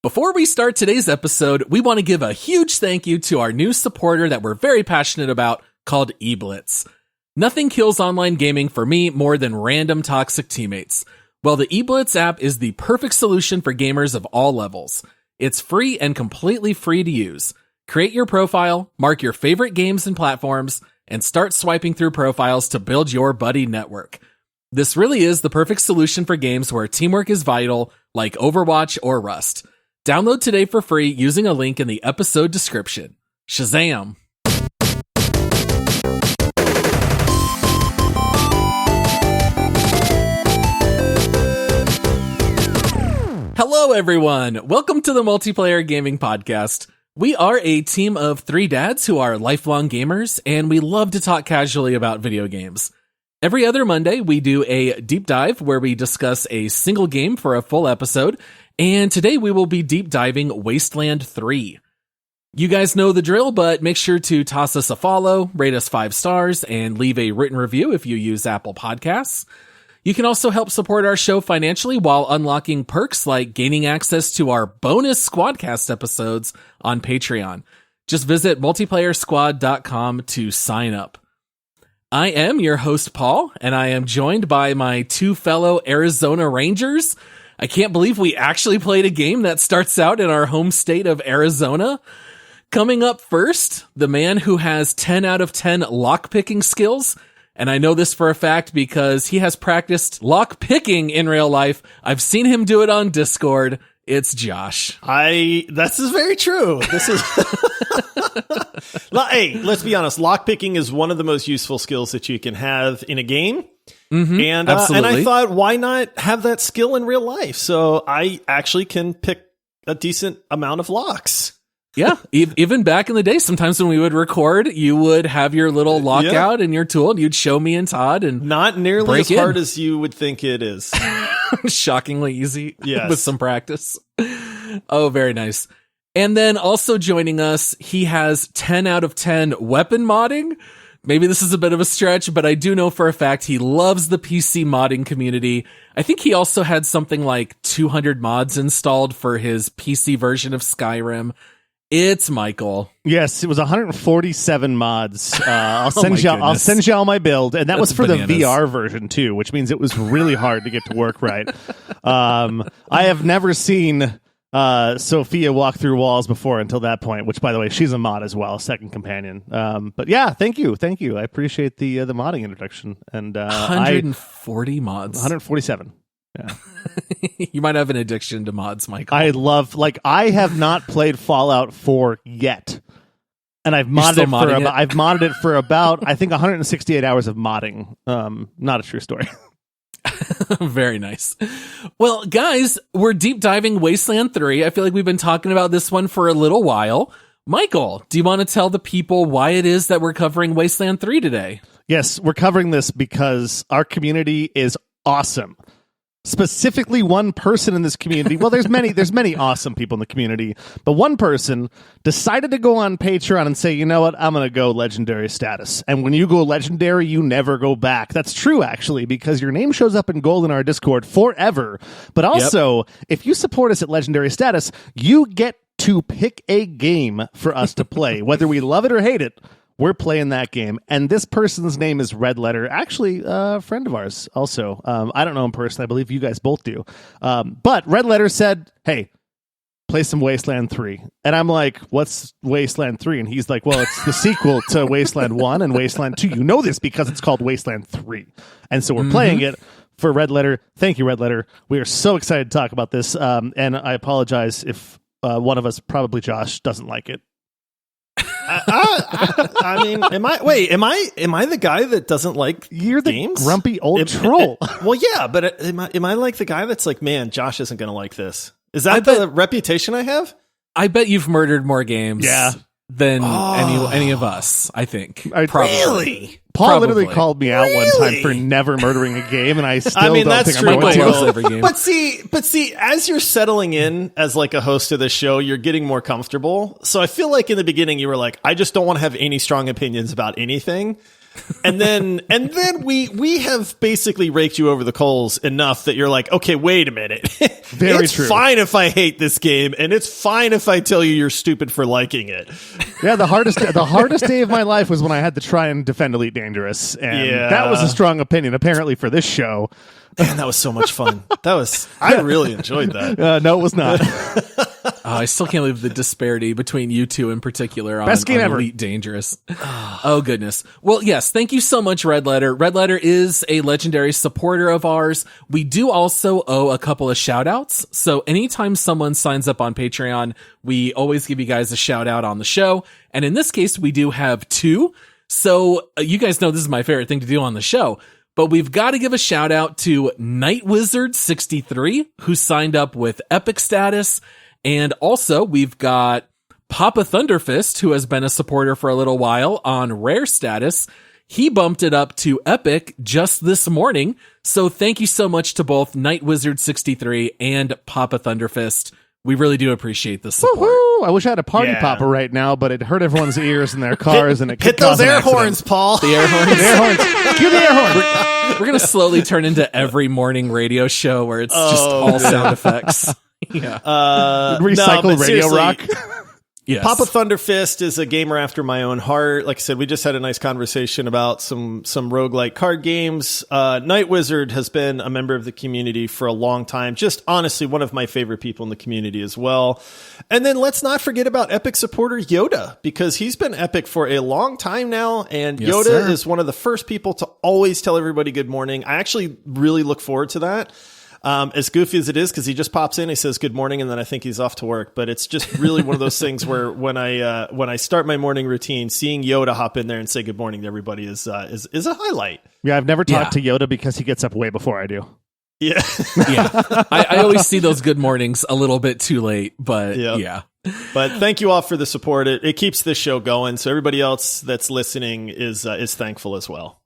Before we start today's episode, we want to give a huge thank you to our new supporter that we're very passionate about called eBlitz. Nothing kills online gaming for me more than random toxic teammates. Well, the eBlitz app is the perfect solution for gamers of all levels. It's free and completely free to use. Create your profile, mark your favorite games and platforms, and start swiping through profiles to build your buddy network. This really is the perfect solution for games where teamwork is vital, like Overwatch or Rust. Download today for free using a link in the episode description. Shazam! Hello everyone! Welcome to the Multiplayer Gaming Podcast. We are a team of three dads who are lifelong gamers, and we love to talk casually about video games. Every other Monday, we do a deep dive where we discuss a single game for a full episode, and today we will be deep diving Wasteland 3. You guys know the drill, but make sure to toss us a follow, rate us 5 stars, and leave a written review if you use Apple Podcasts. You can also help support our show financially while unlocking perks like gaining access to our bonus Squadcast episodes on Patreon. Just visit multiplayersquad.com to sign up. I am your host, Paul, and I am joined by my two fellow Arizona Rangers. I can't believe we actually played a game that starts out in our home state of Arizona. Coming up first, the man who has 10 out of 10 lockpicking skills. And I know this for a fact because he has practiced lockpicking in real life. I've seen him do it on Discord. It's Josh. This is very true. This is, hey, let's be honest. Lockpicking is one of the most useful skills that you can have in a game. Mm-hmm, and I thought, why not have that skill in real life? So I actually can pick a decent amount of locks. Yeah, even back in the day, sometimes when we would record, you would have your little lockout and your tool, and you'd show me and Todd, and not nearly as hard as you would think it is. Shockingly easy, yes, with some practice. Oh, very nice. And then also joining us, he has 10 out of 10 weapon modding. Maybe this is a bit of a stretch, but I do know for a fact he loves the PC modding community. I think he also had something like 200 mods installed for his PC version of Skyrim. It's Michael. Yes, it was 147 mods. I'll send you all my build, and that was for bananas. The VR version too, which means it was really hard to get to work right. I have never seen Sophia walk through walls before until that point, which, by the way, she's a mod as well, second companion. But yeah, thank you. I appreciate the modding introduction. And 140 mods, 147. Yeah. You might have an addiction to mods, Michael. I have not played Fallout 4 yet. And I've modded it for about I think 168 hours of modding. Not a true story. Very nice. Well, guys, we're deep diving Wasteland 3. I feel like we've been talking about this one for a little while. Michael, do you want to tell the people why it is that we're covering Wasteland 3 today? Yes, we're covering this because our community is awesome. Specifically, one person in this community. Well, there's many awesome people in the community, but one person decided to go on Patreon and say, you know what, I'm going to go legendary status. And when you go legendary, you never go back. That's true, actually, because your name shows up in gold in our Discord forever. But also, if you support us at legendary status, you get to pick a game for us to play, whether we love it or hate it. We're playing that game, and this person's name is Redletter, actually a friend of ours also. I don't know him personally. I believe you guys both do. But Redletter said, hey, play some Wasteland 3. And I'm like, what's Wasteland 3? And he's like, well, it's the sequel to Wasteland 1 and Wasteland 2. You know this because it's called Wasteland 3. And so we're playing it for Redletter. Thank you, Redletter. We are so excited to talk about this, and I apologize if one of us, probably Josh, doesn't like it. I mean, am I the guy that doesn't like You're the games? Grumpy old troll. Well, yeah, but am I like the guy that's like, man, Josh isn't going to like this? Is that the reputation I have? I bet you've murdered more games than any of us, I think. Really? Paul literally called me out one time for never murdering a game, and I still don't think I'm going to. Every game. But see, as you're settling in as like a host of the show, you're getting more comfortable. So I feel like in the beginning you were like, I just don't want to have any strong opinions about anything. And then we have basically raked you over the coals enough that you're like, okay, wait a minute. Very it's true. fine if I hate this game, and it's fine if I tell you you're stupid for liking it. Yeah, the hardest day of my life was when I had to try and defend Elite Dangerous, and that was a strong opinion apparently for this show. Man, that was so much fun. I really enjoyed that. No, it was not. I still can't believe the disparity between you two in particular on, Best game on ever. Elite Dangerous. Oh, goodness. Well, yes, thank you so much, Redletter. Redletter is a legendary supporter of ours. We do also owe a couple of shout outs. So anytime someone signs up on Patreon, we always give you guys a shout out on the show. And in this case, we do have two. So you guys know this is my favorite thing to do on the show. But we've got to give a shout out to NightWizard63, who signed up with Epic status. And also we've got Papa Thunderfist, who has been a supporter for a little while on Rare status. He bumped it up to Epic just this morning. So thank you so much to both NightWizard63 and Papa Thunderfist. We really do appreciate the support. Woo-hoo! I wish I had a party popper right now, but it hurt everyone's ears in their cars, and it could Hit those cause an air accident. horns, Paul. The air horns. The air horns. Cue the air horn. We're going to slowly turn into every morning radio show where it's just all sound effects. Yeah. Recycle radio rock. Yes. Papa Thunderfist is a gamer after my own heart. Like I said, we just had a nice conversation about some roguelike card games. Night Wizard has been a member of the community for a long time. Just honestly, one of my favorite people in the community as well. And then let's not forget about Epic supporter Yoda, because he's been Epic for a long time now. And Yes, Yoda sir. is one of the first people to always tell everybody good morning. I actually really look forward to that. As goofy as it is, because he just pops in, he says good morning, and then I think he's off to work. But it's just really one of those things where when I start my morning routine, seeing Yoda hop in there and say good morning to everybody is a highlight. Yeah, I've never talked to Yoda because he gets up way before I do. Yeah, Yeah. I always see those good mornings a little bit too late, but yeah. But thank you all for the support. It keeps this show going, so everybody else that's listening is thankful as well.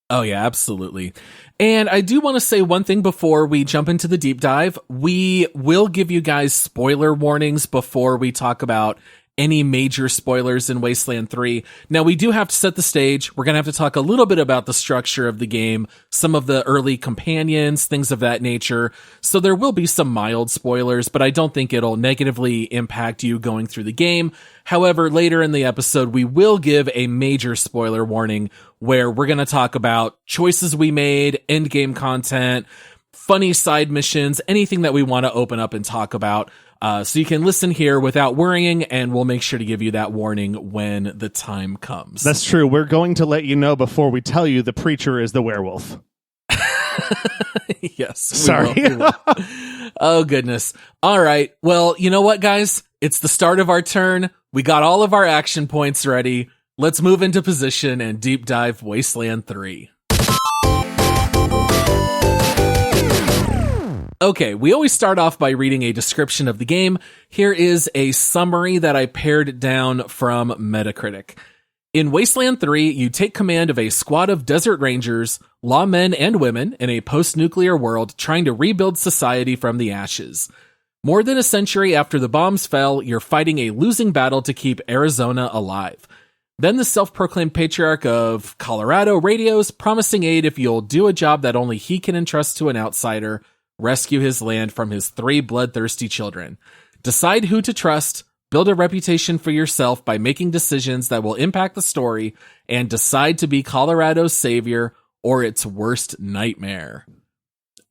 Oh, yeah, absolutely. And I do want to say one thing before we jump into the deep dive. We will give you guys spoiler warnings before we talk about any major spoilers in Wasteland 3. Now, we do have to set the stage. We're going to have to talk a little bit about the structure of the game, some of the early companions, things of that nature. So there will be some mild spoilers, but I don't think it'll negatively impact you going through the game. However, later in the episode, we will give a major spoiler warning where we're going to talk about choices we made, end game content, funny side missions, anything that we want to open up and talk about. So you can listen here without worrying, and we'll make sure to give you that warning when the time comes. That's true. We're going to let you know before we tell you the preacher is the werewolf. Yes. Sorry. We will. Oh, goodness. All right. Well, you know what, guys? It's the start of our turn. We got all of our action points ready. Let's move into position and deep dive Wasteland 3. Okay, we always start off by reading a description of the game. Here is a summary that I pared down from Metacritic. In Wasteland 3, you take command of a squad of desert rangers, lawmen and women in a post-nuclear world trying to rebuild society from the ashes. More than a century after the bombs fell, you're fighting a losing battle to keep Arizona alive. Then the self-proclaimed patriarch of Colorado radios, promising aid if you'll do a job that only he can entrust to an outsider, rescue his land from his 3 bloodthirsty children. Decide who to trust, build a reputation for yourself by making decisions that will impact the story, and decide to be Colorado's savior or its worst nightmare.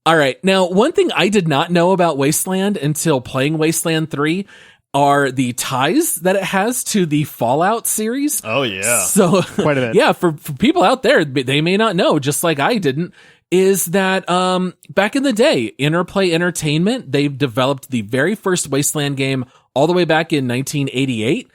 All right, now one thing I did not know about Wasteland until playing Wasteland 3 are the ties that it has to the Fallout series. Oh, yeah. So, Quite a bit. yeah, for people out there, they may not know, just like I didn't, is that back in the day, Interplay Entertainment, they developed the very first Wasteland game all the way back in 1988,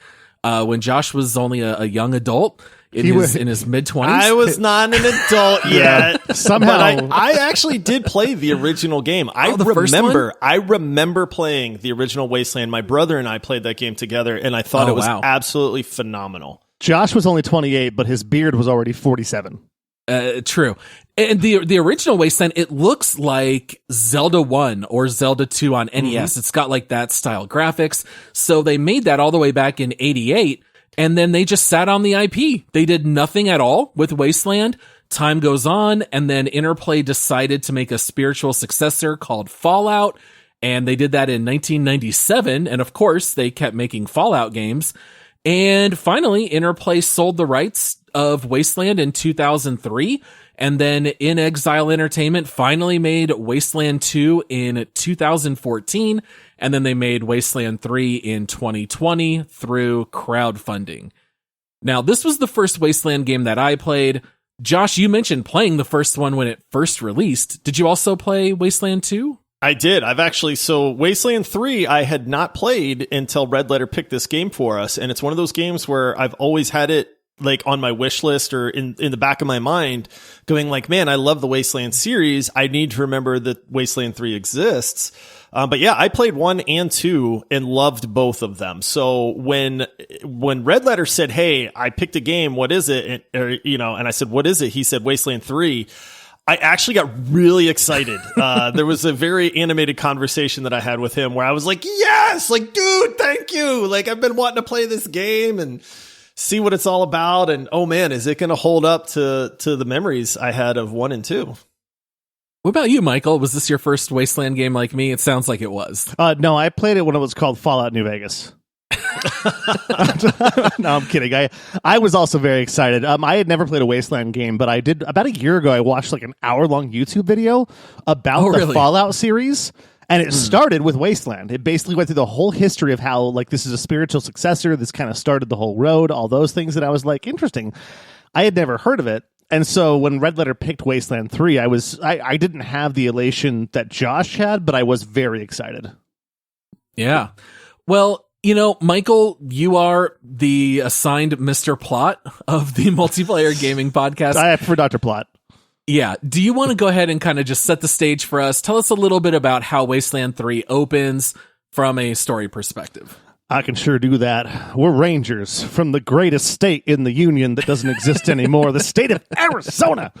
when Josh was only a young adult in his mid-20s. I was not an adult yet. Somehow. But I actually did play the original game. first one? I remember playing the original Wasteland. My brother and I played that game together, and I thought it was absolutely phenomenal. Josh was only 28, but his beard was already 47. True. And the original Wasteland, it looks like Zelda 1 or Zelda 2 on NES. It's got like that style graphics. So they made that all the way back in 88. And then they just sat on the IP. They did nothing at all with Wasteland. Time goes on, and then Interplay decided to make a spiritual successor called Fallout. And they did that in 1997. And of course, they kept making Fallout games. And finally, Interplay sold the rights of Wasteland in 2003. And then In Exile Entertainment finally made Wasteland 2 in 2014. And then they made Wasteland 3 in 2020 through crowdfunding. Now, this was the first Wasteland game that I played. Josh, you mentioned playing the first one when it first released. Did you also play Wasteland 2? I did. So Wasteland 3, I had not played until Redletter picked this game for us. And it's one of those games where I've always had it like on my wish list or in the back of my mind going like, man, I love the Wasteland series. I need to remember that Wasteland 3 exists. But yeah, I played 1 and 2 and loved both of them. So when Redletter said, hey, I picked a game, what is it? And I said, what is it? He said Wasteland 3. I actually got really excited. There was a very animated conversation that I had with him where I was like, yes, like, dude, thank you. Like, I've been wanting to play this game and see what it's all about. And oh man, is it going to hold up to the memories I had of 1 and 2? What about you, Michael? Was this your first Wasteland game like me? It sounds like it was. No, I played it when it was called Fallout New Vegas. No, I'm kidding. I was also very excited. I had never played a Wasteland game, but I did about a year ago. I watched like an hour-long YouTube video about the Fallout series, and it started with Wasteland. It basically went through the whole history of how like this is a spiritual successor. This kind of started the whole road, all those things that I was like, interesting. I had never heard of it. And so when Redletter picked Wasteland 3, I didn't have the elation that Josh had, but I was very excited. Yeah. Well, Michael, you are the assigned Mr. Plot of the Multiplayer Gaming Podcast. I prefer Dr. Plot. Yeah. Do you want to go ahead and kind of just set the stage for us? Tell us a little bit about how Wasteland 3 opens from a story perspective. I can sure do that. We're Rangers from the greatest state in the Union that doesn't exist anymore, the state of Arizona.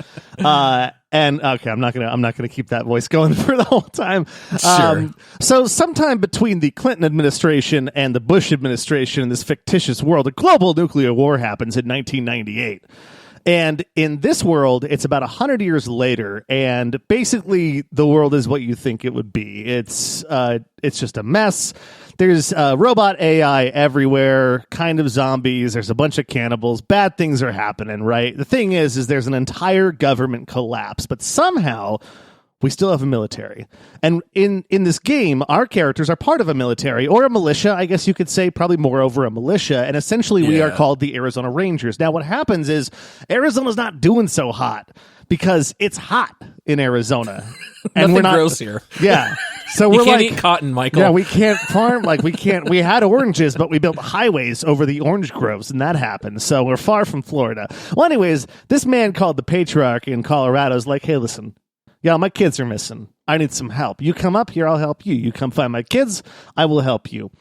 And okay, I'm not gonna keep that voice going for the whole time. Sure. So sometime between the Clinton administration and the Bush administration in this fictitious world, a global nuclear war happens in 1998. And in this world, it's about 100 years later, and basically the world is what you think it would be. It's just a mess. There's robot AI everywhere, kind of zombies. There's a bunch of cannibals. Bad things are happening, right? The thing is there's an entire government collapse, but somehow we still have a military. And in this game, our characters are part of a military, or a militia, I guess you could say, probably more over a militia. And essentially we are called the Arizona Rangers. Now what happens is Arizona's not doing so hot because it's hot in Arizona. And we're not gross here. Yeah. So we're can't eat cotton, Michael. Yeah, we can't farm. We had oranges, but we built highways over the orange groves, and that happened. So we're far from Florida. Well, anyways, this man called the Patriarch in Colorado is like, hey, listen, my kids are missing. I need some help. You come up here, I'll help you. You come find my kids, I will help you.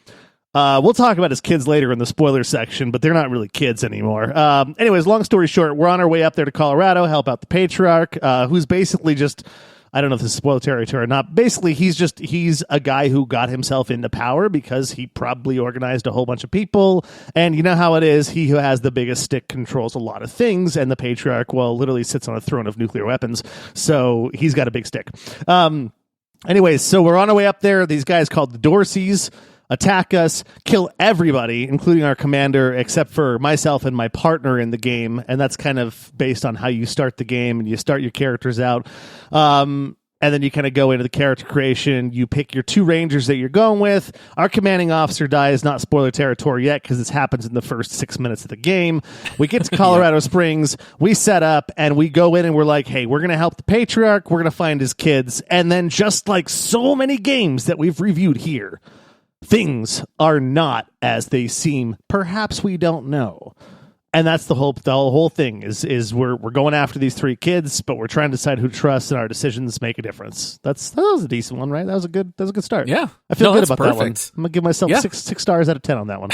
We'll talk about his kids later in the spoiler section, but they're not really kids anymore. Anyways, long story short, we're on our way up there to Colorado, help out the Patriarch, who's basically just, I don't know if this is spoiler territory or not. Basically, he's a guy who got himself into power because he probably organized a whole bunch of people. And you know how it is. He who has the biggest stick controls a lot of things. And the Patriarch, literally sits on a throne of nuclear weapons. So he's got a big stick. Anyways, so we're on our way up there. These guys called the Dorseys attack us, kill everybody, including our commander, except for myself and my partner in the game. And that's kind of based on how you start the game and you start your characters out. And then you kind of go into the character creation. You pick your 2 Rangers that you're going with. Our commanding officer dies, not spoiler territory yet, because this happens in the first 6 minutes of the game. We get to Colorado Springs. We set up and we go in and we're like, hey, we're going to help the Patriarch. We're going to find his kids. And then just like so many games that we've reviewed here, things are not as they seem. Perhaps we don't know. And that's the whole thing is we're going after these 3 kids, but we're trying to decide who to trust, and our decisions make a difference. That was a decent one, right? That was a good start. Yeah. I feel good about perfect. that one. I'm going to give myself 6 stars out of 10 on that one.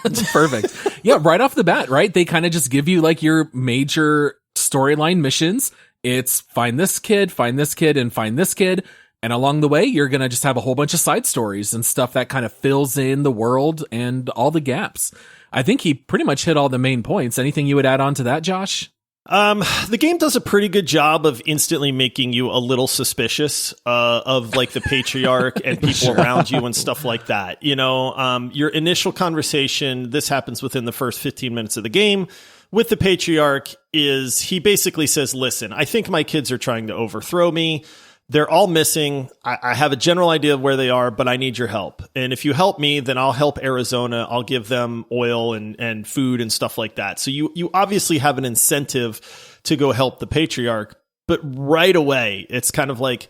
That's perfect. Yeah, right off the bat, right? They kind of just give you like your major storyline missions. It's find this kid, and find this kid. And along the way, you're going to just have a whole bunch of side stories and stuff that kind of fills in the world and all the gaps. I think he pretty much hit all the main points. Anything you would add on to that, Josh? The game does a pretty good job of instantly making you a little suspicious of like the patriarch and people around you and stuff like that. You know, your initial conversation, this happens within the first 15 minutes of the game with the patriarch, is he basically says, listen, I think my kids are trying to overthrow me. They're all missing. I have a general idea of where they are, but I need your help. And if you help me, then I'll help Arizona. I'll give them oil and food and stuff like that. So you obviously have an incentive to go help the patriarch. But right away, it's kind of like,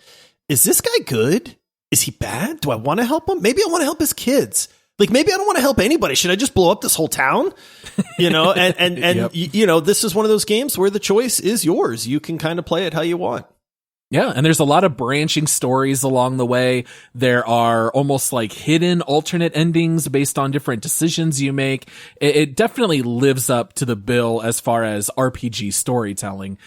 is this guy good? Is he bad? Do I want to help him? Maybe I want to help his kids. Like, maybe I don't want to help anybody. Should I just blow up this whole town? You know, and yep. You know, this is one of those games where the choice is yours. You can kind of play it how you want. Yeah, and there's a lot of branching stories along the way. There are almost like hidden alternate endings based on different decisions you make. It definitely lives up to the bill as far as RPG storytelling.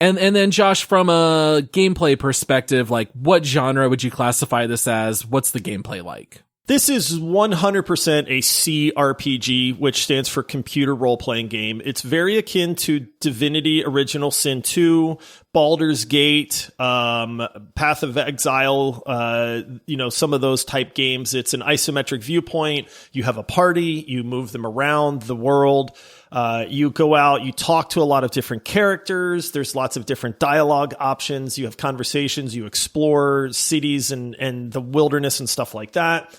And then Josh, from a gameplay perspective, like what genre would you classify this as? What's the gameplay like? This is 100% a cRPG, which stands for computer role-playing game. It's very akin to Divinity Original Sin 2, Baldur's Gate, Path of Exile, you know, some of those type games. It's an isometric viewpoint. You have a party. You move them around the world. You go out, you talk to a lot of different characters. There's lots of different dialogue options. You have conversations. You explore cities and the wilderness and stuff like that.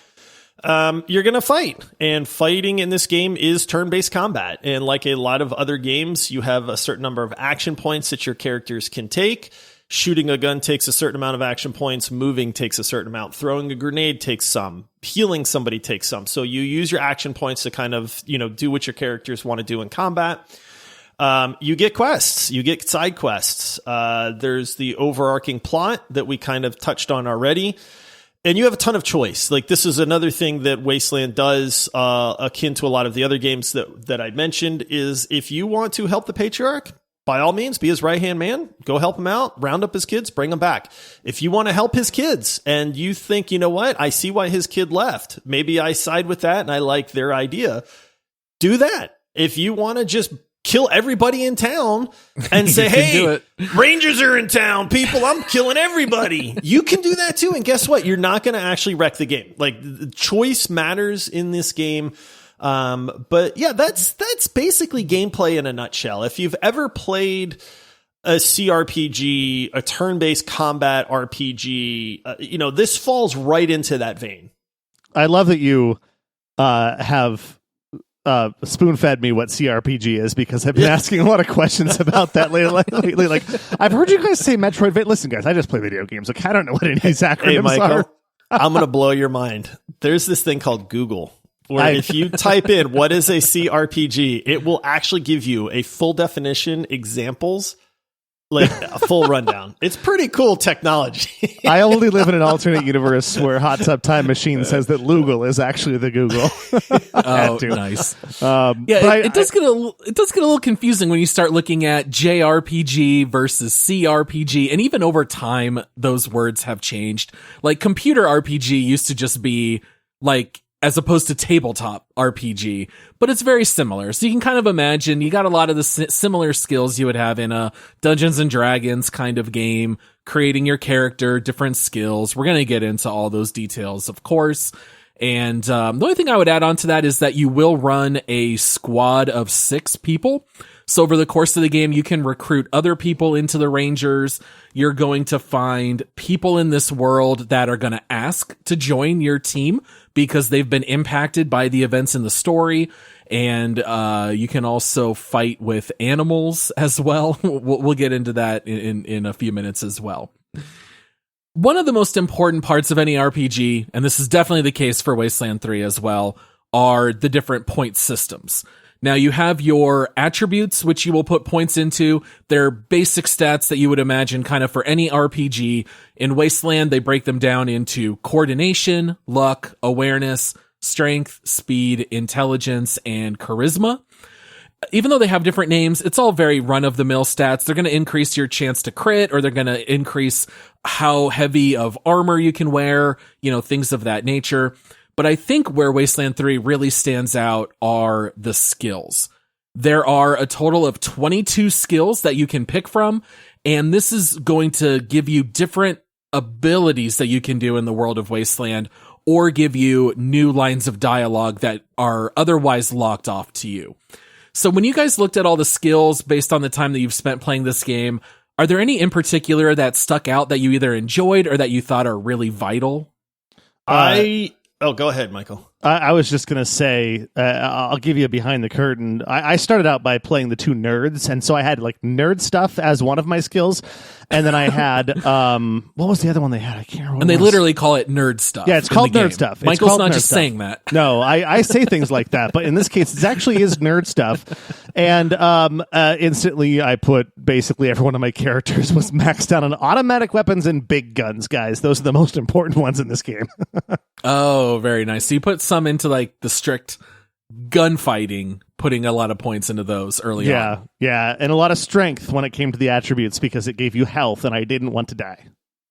You're going to fight, and fighting in this game is turn-based combat. And like a lot of other games, you have a certain number of action points that your characters can take. Shooting a gun takes a certain amount of action points. Moving takes a certain amount. Throwing a grenade takes some. Healing somebody takes some. So you use your action points to kind of, you know, do what your characters want to do in combat. You get quests. You get side quests. There's the overarching plot that we kind of touched on already. And you have a ton of choice. Like, this is another thing that Wasteland does, akin to a lot of the other games that I mentioned, is if you want to help the patriarch, by all means, be his right-hand man. Go help him out, round up his kids, bring them back. If you want to help his kids and you think, you know what, I see why his kid left. Maybe I side with that and I like their idea. Do that. If you want to just kill everybody in town and say, hey, Rangers are in town, people, I'm killing everybody. You can do that too. And guess what? You're not going to actually wreck the game. Like, the choice matters in this game. But yeah, that's basically gameplay in a nutshell. If you've ever played a cRPG, a turn-based combat RPG, you know, this falls right into that vein. I love that you have spoon-fed me what cRPG is, because I've been asking a lot of questions about that lately. Like, I've heard you guys say Metroidvania. Listen, guys, I just play video games. Like, I don't know what any of these acronyms Hey, Michael, are. I'm going to blow your mind. There's this thing called Google, where if you type in what is a cRPG, it will actually give you a full definition, examples, like a full rundown. It's pretty cool technology. I only live in an alternate universe where Hot Tub Time Machine says that Loogle is actually the Google. Oh, nice. It does get a little confusing when you start looking at JRPG versus cRPG, and even over time, those words have changed. Like, computer RPG used to just be like, as opposed to tabletop RPG, but it's very similar. So you can kind of imagine you got a lot of the similar skills you would have in a Dungeons and Dragons kind of game, creating your character, different skills. We're going to get into all those details, of course. And the only thing I would add on to that is that you will run a squad of 6 people. So over the course of the game, you can recruit other people into the Rangers. You're going to find people in this world that are going to ask to join your team because they've been impacted by the events in the story. And you can also fight with animals as well. We'll get into that in a few minutes as well. One of the most important parts of any RPG, and this is definitely the case for Wasteland 3 as well, are the different point systems. Now, you have your attributes, which you will put points into. They're basic stats that you would imagine kind of for any RPG. In Wasteland, they break them down into coordination, luck, awareness, strength, speed, intelligence, and charisma. Even though they have different names, it's all very run-of-the-mill stats. They're going to increase your chance to crit, or they're going to increase how heavy of armor you can wear, things of that nature. But I think where Wasteland 3 really stands out are the skills. There are a total of 22 skills that you can pick from, and this is going to give you different abilities that you can do in the world of Wasteland, or give you new lines of dialogue that are otherwise locked off to you. So when you guys looked at all the skills based on the time that you've spent playing this game, are there any in particular that stuck out that you either enjoyed or that you thought are really vital? Go ahead, Michael. I was just going to say, I'll give you a behind the curtain. I started out by playing the two nerds, and so I had like nerd stuff as one of my skills. And then I had, what was the other one they had? I can't remember. And they literally call it nerd stuff. Yeah, it's called nerd stuff. Michael's not just saying that. No, I say things like that, but in this case, it actually is nerd stuff. And instantly, I put basically every one of my characters was maxed out on automatic weapons and big guns, guys. Those are the most important ones in this game. Oh, very nice. So you put some into like the strict gunfighting, putting a lot of points into those early on. Yeah, and a lot of strength when it came to the attributes because it gave you health, and I didn't want to die.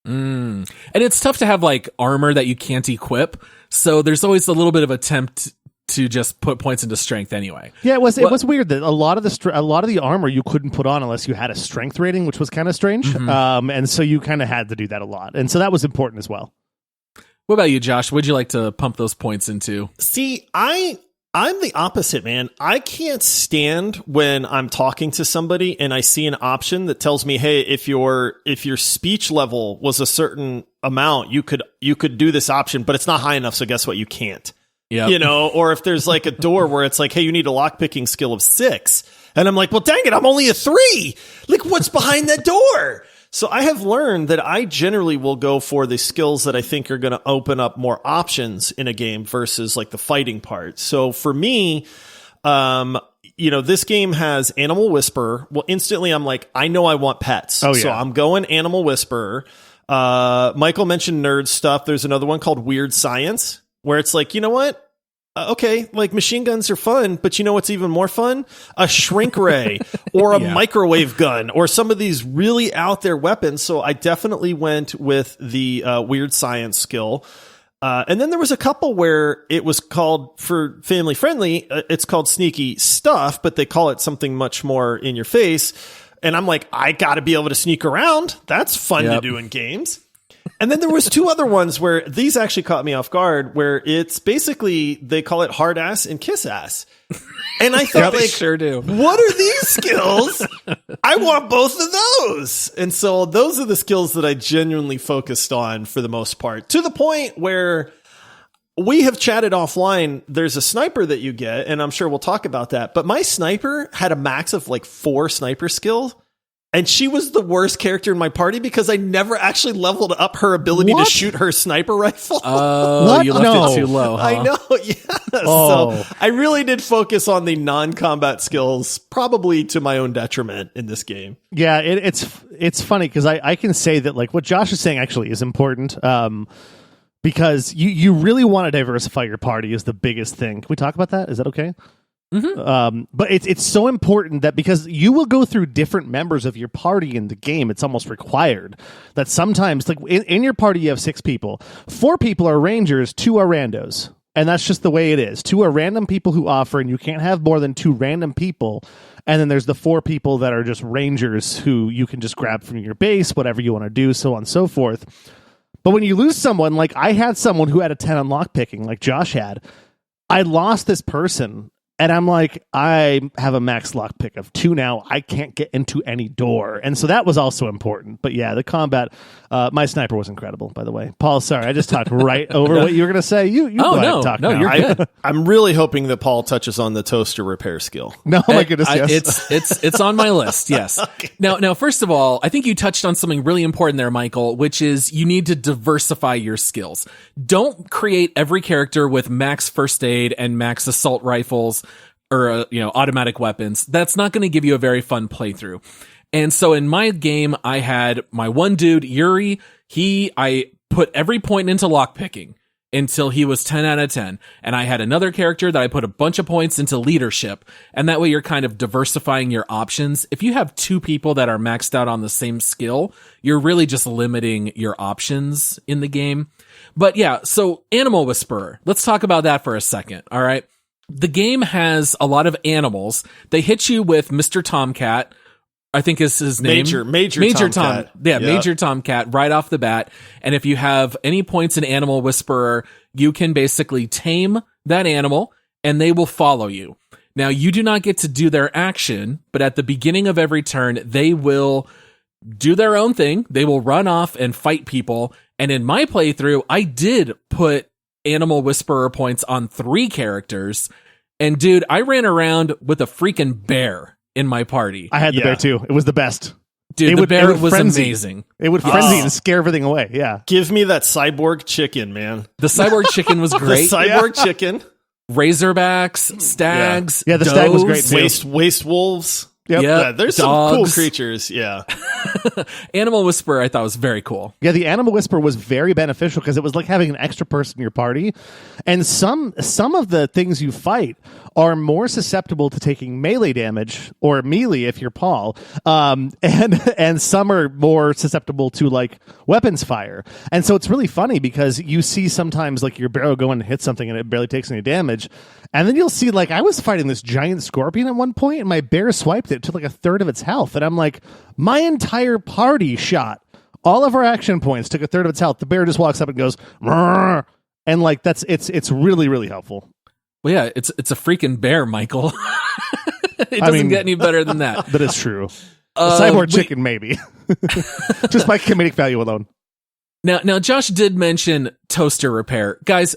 And it's tough to have like armor that you can't equip, so there's always a little bit of attempt to just put points into strength anyway. Yeah, it was weird that a lot of the armor you couldn't put on unless you had a strength rating, which was kind of strange. Mm-hmm. And so you kind of had to do that a lot, and so that was important as well. What about you, Josh? Would you like to pump those points into? See, I'm the opposite, man. I can't stand when I'm talking to somebody and I see an option that tells me, hey, if your speech level was a certain amount, you could do this option, but it's not high enough, so guess what? You can't. Yep. Or if there's like a door where it's like, hey, you need a lockpicking skill of 6. And I'm like, well, dang it, I'm only a 3. Like, what's behind that door? So I have learned that I generally will go for the skills that I think are going to open up more options in a game versus like the fighting part. So for me, this game has Animal Whisperer. Well, instantly I'm like, I know I want pets. Oh, yeah. So I'm going Animal Whisperer. Michael mentioned nerd stuff. There's another one called Weird Science, where it's like, you know what? Okay, like machine guns are fun, but you know what's even more fun? A shrink ray or a microwave gun or some of these really out there weapons. So I definitely went with the Weird Science skill. And then there was a couple where it was called, for family friendly, it's called Sneaky Stuff, but they call it something much more in your face. And I'm like, I got to be able to sneak around. That's fun to do in games. And then there was 2 other ones where these actually caught me off guard, where it's basically, they call it hard ass and kiss ass. And I thought, they sure do. What are these skills? I want both of those. And so those are the skills that I genuinely focused on for the most part, to the point where we have chatted offline. There's a sniper that you get, and I'm sure we'll talk about that. But my sniper had a max of like 4 sniper skills. And she was the worst character in my party because I never actually leveled up her ability to shoot her sniper rifle. Oh, you left it too low, huh? I know, yes. So I really did focus on the non-combat skills, probably to my own detriment in this game. Yeah, it's funny because I can say that like what Josh is saying actually is important. Because you really want to diversify your party is the biggest thing. Can we talk about that? Is that okay? Mm-hmm. But it's so important that because you will go through different members of your party in the game, it's almost required that sometimes, like in your party, you have 6 people. 4 people are rangers, 2 are randos. And that's just the way it is. 2 are random people who offer, and you can't have more than 2 random people. And then there's the 4 people that are just rangers who you can just grab from your base, whatever you want to do, so on and so forth. But when you lose someone, like I had someone who had a 10 on lockpicking, like Josh had, I lost this person. And I'm like, I have a max lockpick of 2 now. I can't get into any door. And so that was also important. But yeah, the combat, my sniper was incredible, by the way. Paul, sorry, I just talked right over what you were going to say. You go ahead and talk now. You're good. I'm really hoping that Paul touches on the toaster repair skill. No, my goodness, yes. It's on my list, yes. Okay. Now, first of all, I think you touched on something really important there, Michael, which is you need to diversify your skills. Don't create every character with max first aid and max assault rifles or automatic weapons. That's not going to give you a very fun playthrough. And so in my game, I had my one dude, Yuri. I put every point into lockpicking. until he was 10 out of 10. And I had another character that I put a bunch of points into leadership. And that way you're kind of diversifying your options. If you have two people that are maxed out on the same skill, you're really just limiting your options in the game. But yeah, so Animal Whisperer, let's talk about that for a second. All right. The game has a lot of animals. They hit you with Mr. Tomcat, I think is his name. Major Tomcat. Major Tomcat right off the bat. And if you have any points in Animal Whisperer, you can basically tame that animal and they will follow you. Now, you do not get to do their action, but at the beginning of every turn, they will do their own thing. They will run off and fight people. And in my playthrough, I did put Animal Whisperer points on 3 characters. And dude, I ran around with a freaking bear in my party. I had the bear too. It was the best. Dude, the bear was amazing. It would frenzy and scare everything away. Yeah. Give me that cyborg chicken, man. The cyborg chicken was great. The cyborg chicken. Razorbacks, stags. Yeah, the does, stag was great too. Waste wolves. Yep. Yeah, there's dogs. some cool creatures. Yeah. Animal Whisperer I thought was very cool. Yeah, the Animal Whisperer was very beneficial because it was like having an extra person in your party. And some of the things you fight are more susceptible to taking melee damage, or melee if you're Paul, and some are more susceptible to like weapons fire. And so it's really funny because you see sometimes like your barrel go in and hit something and it barely takes any damage. And then you'll see, like, I was fighting this giant scorpion at one point, and my bear swiped it to like a third of its health. And I'm like, my entire party shot. All of our action points took a third of its health. The bear just walks up and goes, "Rrr." And like it's really, really helpful. Well, yeah, it's a freaking bear, Michael. It doesn't get any better than that. That is true. Cyborg chicken, maybe. Just by comedic value alone. Now, Josh did mention toaster repair. Guys,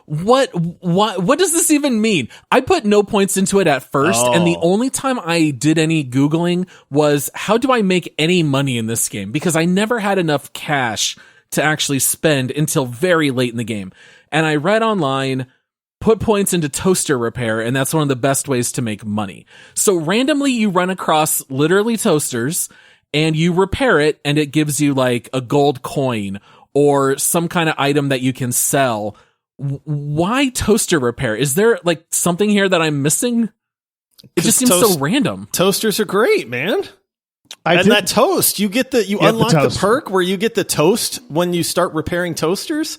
what does this even mean? I put no points into it at first, and the only time I did any Googling was, how do I make any money in this game? Because I never had enough cash to actually spend until very late in the game. And I read online, put points into toaster repair, and that's one of the best ways to make money. So randomly you run across literally toasters, and you repair it, and it gives you like a gold coin or some kind of item that you can sell. Why toaster repair? Is there like something here that I'm missing? It just seems so random. Toasters are great, man. That toast, you unlock the perk where you get the toast when you start repairing toasters.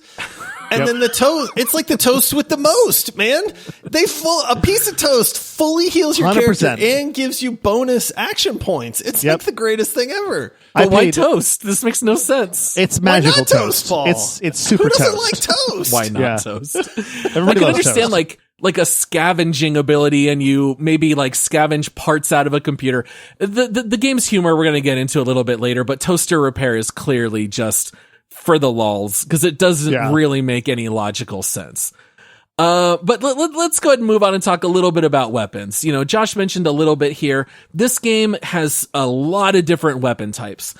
And then the toast, it's like the toast with the most, man. A piece of toast fully heals your 100%. Character and gives you bonus action points. It's like the greatest thing ever. But why toast? This makes no sense. It's magical toast. Paul? It's super toast. Who doesn't like toast? Why not toast? Everybody I can understand toast. like a scavenging ability, and you maybe like scavenge parts out of a computer. The game's humor we're going to get into a little bit later, but toaster repair is clearly just for the lulz, because it doesn't really make any logical sense. But let's go ahead and move on and talk a little bit about weapons. You know, Josh mentioned a little bit here. This game has a lot of different weapon types.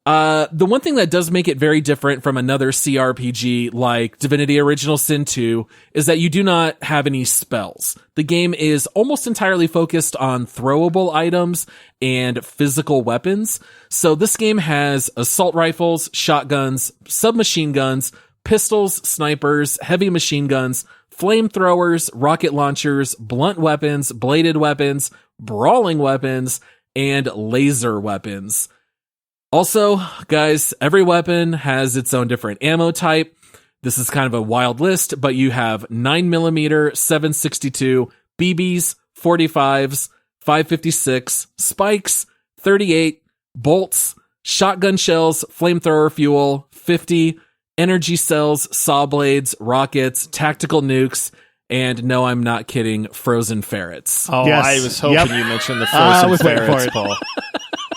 The one thing that does make it very different from another cRPG like Divinity Original Sin 2 is that you do not have any spells. The game is almost entirely focused on throwable items and physical weapons. So this game has assault rifles, shotguns, submachine guns, pistols, snipers, heavy machine guns, flamethrowers, rocket launchers, blunt weapons, bladed weapons, brawling weapons, and laser weapons. Also, guys, every weapon has its own different ammo type. This is kind of a wild list, but you have 9mm, 7.62, BBs, 45s, 5.56, spikes, 38, bolts, shotgun shells, flamethrower fuel, 50, energy cells, saw blades, rockets, tactical nukes, and no, I'm not kidding, frozen ferrets. Oh, yes. I was hoping you mentioned the frozen ferrets, Paul.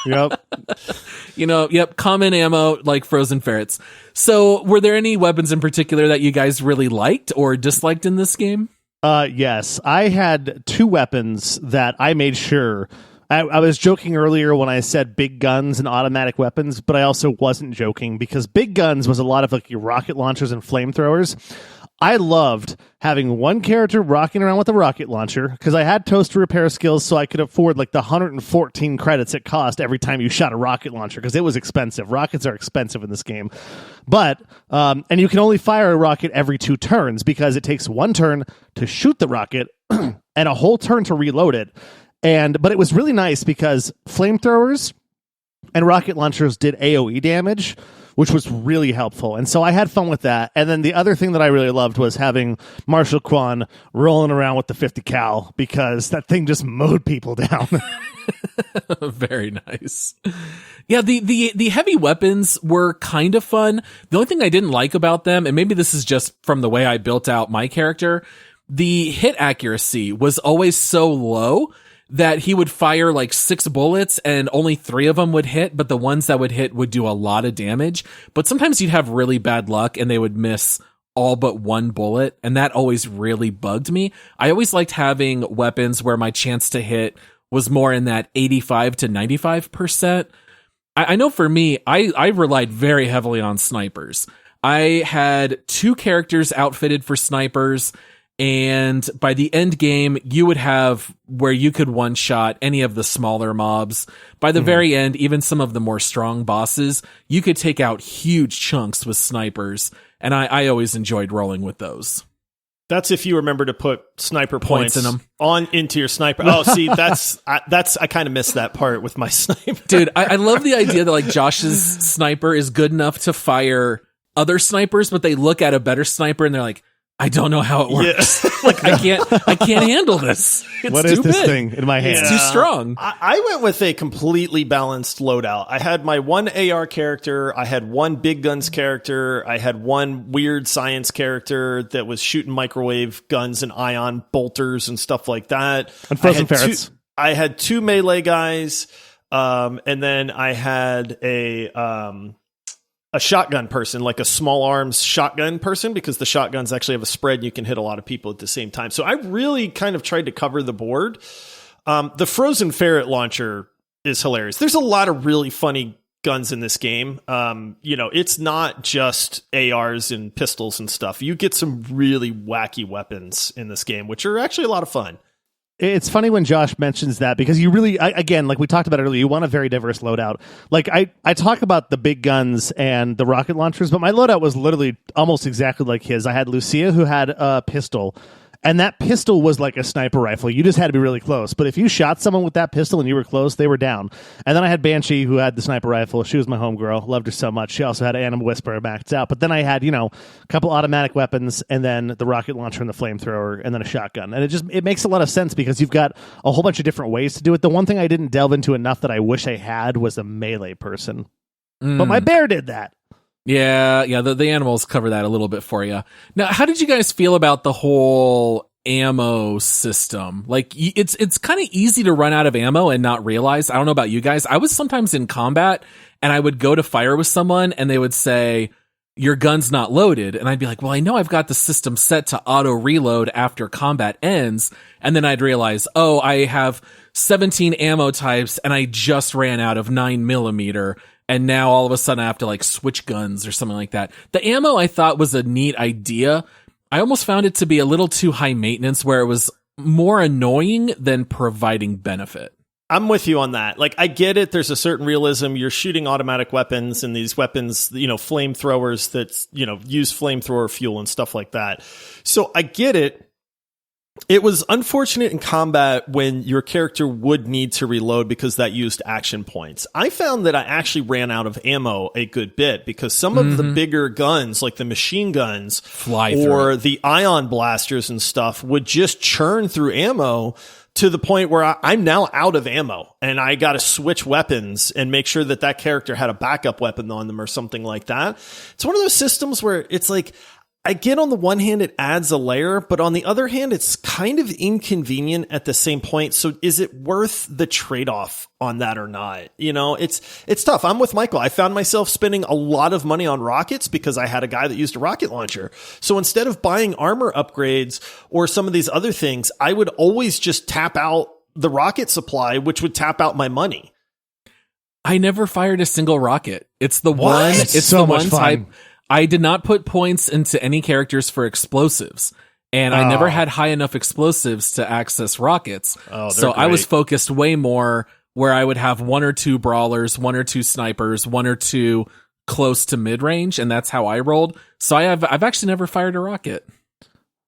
Yep. Common ammo like frozen ferrets. So were there any weapons in particular that you guys really liked or disliked in this game? Yes, I had 2 weapons that I made sure. I was joking earlier when I said big guns and automatic weapons, but I also wasn't joking because big guns was a lot of like your rocket launchers and flamethrowers. I loved having one character rocking around with a rocket launcher because I had toaster repair skills, so I could afford like the 114 credits it cost every time you shot a rocket launcher because it was expensive. Rockets are expensive in this game. But, and you can only fire a rocket every 2 turns because it takes 1 turn to shoot the rocket and a whole turn to reload it. But it was really nice because flamethrowers and rocket launchers did AoE damage, which was really helpful. And so I had fun with that. And then the other thing that I really loved was having Marshall Kwan rolling around with the 50 cal because that thing just mowed people down. Very nice. Yeah, the heavy weapons were kind of fun. The only thing I didn't like about them, and maybe this is just from the way I built out my character, the hit accuracy was always so low that he would fire like 6 bullets and only 3 of them would hit, but the ones that would hit would do a lot of damage. But sometimes you'd have really bad luck and they would miss all but 1 bullet, and that always really bugged me. I always liked having weapons where my chance to hit was more in that 85 to 95%. I know for me, I relied very heavily on snipers. I had 2 characters outfitted for snipers, and by the end game, you would have where you could one-shot any of the smaller mobs. By the very end, even some of the more strong bosses, you could take out huge chunks with snipers, and I always enjoyed rolling with those. That's if you remember to put sniper points in them into your sniper. Oh, see, I kind of missed that part with my sniper. Dude, I love the idea that like Josh's sniper is good enough to fire other snipers, but they look at a better sniper and they're like, I don't know how it works. Yeah. Like I can't handle this. It's what too is this big. thing in my hand? It's too strong. I went with a completely balanced loadout. I had my 1 AR character. I had 1 big guns character. I had 1 weird science character that was shooting microwave guns and ion bolters and stuff like that. And frozen ferrets. I had 2 melee guys. And then I had a shotgun person, like a small arms shotgun person, because the shotguns actually have a spread and you can hit a lot of people at the same time. So I really kind of tried to cover the board. The frozen ferret launcher is hilarious. There's a lot of really funny guns in this game. It's not just ARs and pistols and stuff. You get some really wacky weapons in this game, which are actually a lot of fun. It's funny when Josh mentions that because you really, again, like we talked about earlier, you want a very diverse loadout. Like I talk about the big guns and the rocket launchers, but my loadout was literally almost exactly like his. I had Lucia who had a pistol, and that pistol was like a sniper rifle. You just had to be really close. But if you shot someone with that pistol and you were close, they were down. And then I had Banshee who had the sniper rifle. She was my homegirl. Loved her so much. She also had Animal Whisperer maxed out. But then I had, a couple automatic weapons and then the rocket launcher and the flamethrower and then a shotgun. And it makes a lot of sense because you've got a whole bunch of different ways to do it. The one thing I didn't delve into enough that I wish I had was a melee person. But my bear did that. Yeah, the animals cover that a little bit for you. Now, how did you guys feel about the whole ammo system? Like, it's kind of easy to run out of ammo and not realize. I don't know about you guys. I was sometimes in combat and I would go to fire with someone and they would say, your gun's not loaded. And I'd be like, well, I know I've got the system set to auto reload after combat ends. And then I'd realize, oh, I have 17 ammo types and I just ran out of 9mm. And now all of a sudden I have to like switch guns or something like that. The ammo I thought was a neat idea. I almost found it to be a little too high maintenance where it was more annoying than providing benefit. I'm with you on that. Like, I get it. There's a certain realism. You're shooting automatic weapons and these weapons, flamethrowers that, use flamethrower fuel and stuff like that. So I get it. It was unfortunate in combat when your character would need to reload because that used action points. I found that I actually ran out of ammo a good bit because some of the bigger guns, like the machine guns or the ion blasters and stuff, would just churn through ammo to the point where I'm now out of ammo and I got to switch weapons and make sure that character had a backup weapon on them or something like that. It's one of those systems where it's like, I get on the one hand, it adds a layer, but on the other hand, it's kind of inconvenient at the same point. So is it worth the trade-off on that or not? It's tough. I'm with Michael. I found myself spending a lot of money on rockets because I had a guy that used a rocket launcher. So instead of buying armor upgrades or some of these other things, I would always just tap out the rocket supply, which would tap out my money. I never fired a single rocket. It's the what? one. It's so the one type. I did not put points into any characters for explosives. And I never had high enough explosives to access rockets. So I was focused way more where I would have 1 or 2 brawlers, 1 or 2 snipers, 1 or 2 close to mid-range, and that's how I rolled. So I've actually never fired a rocket.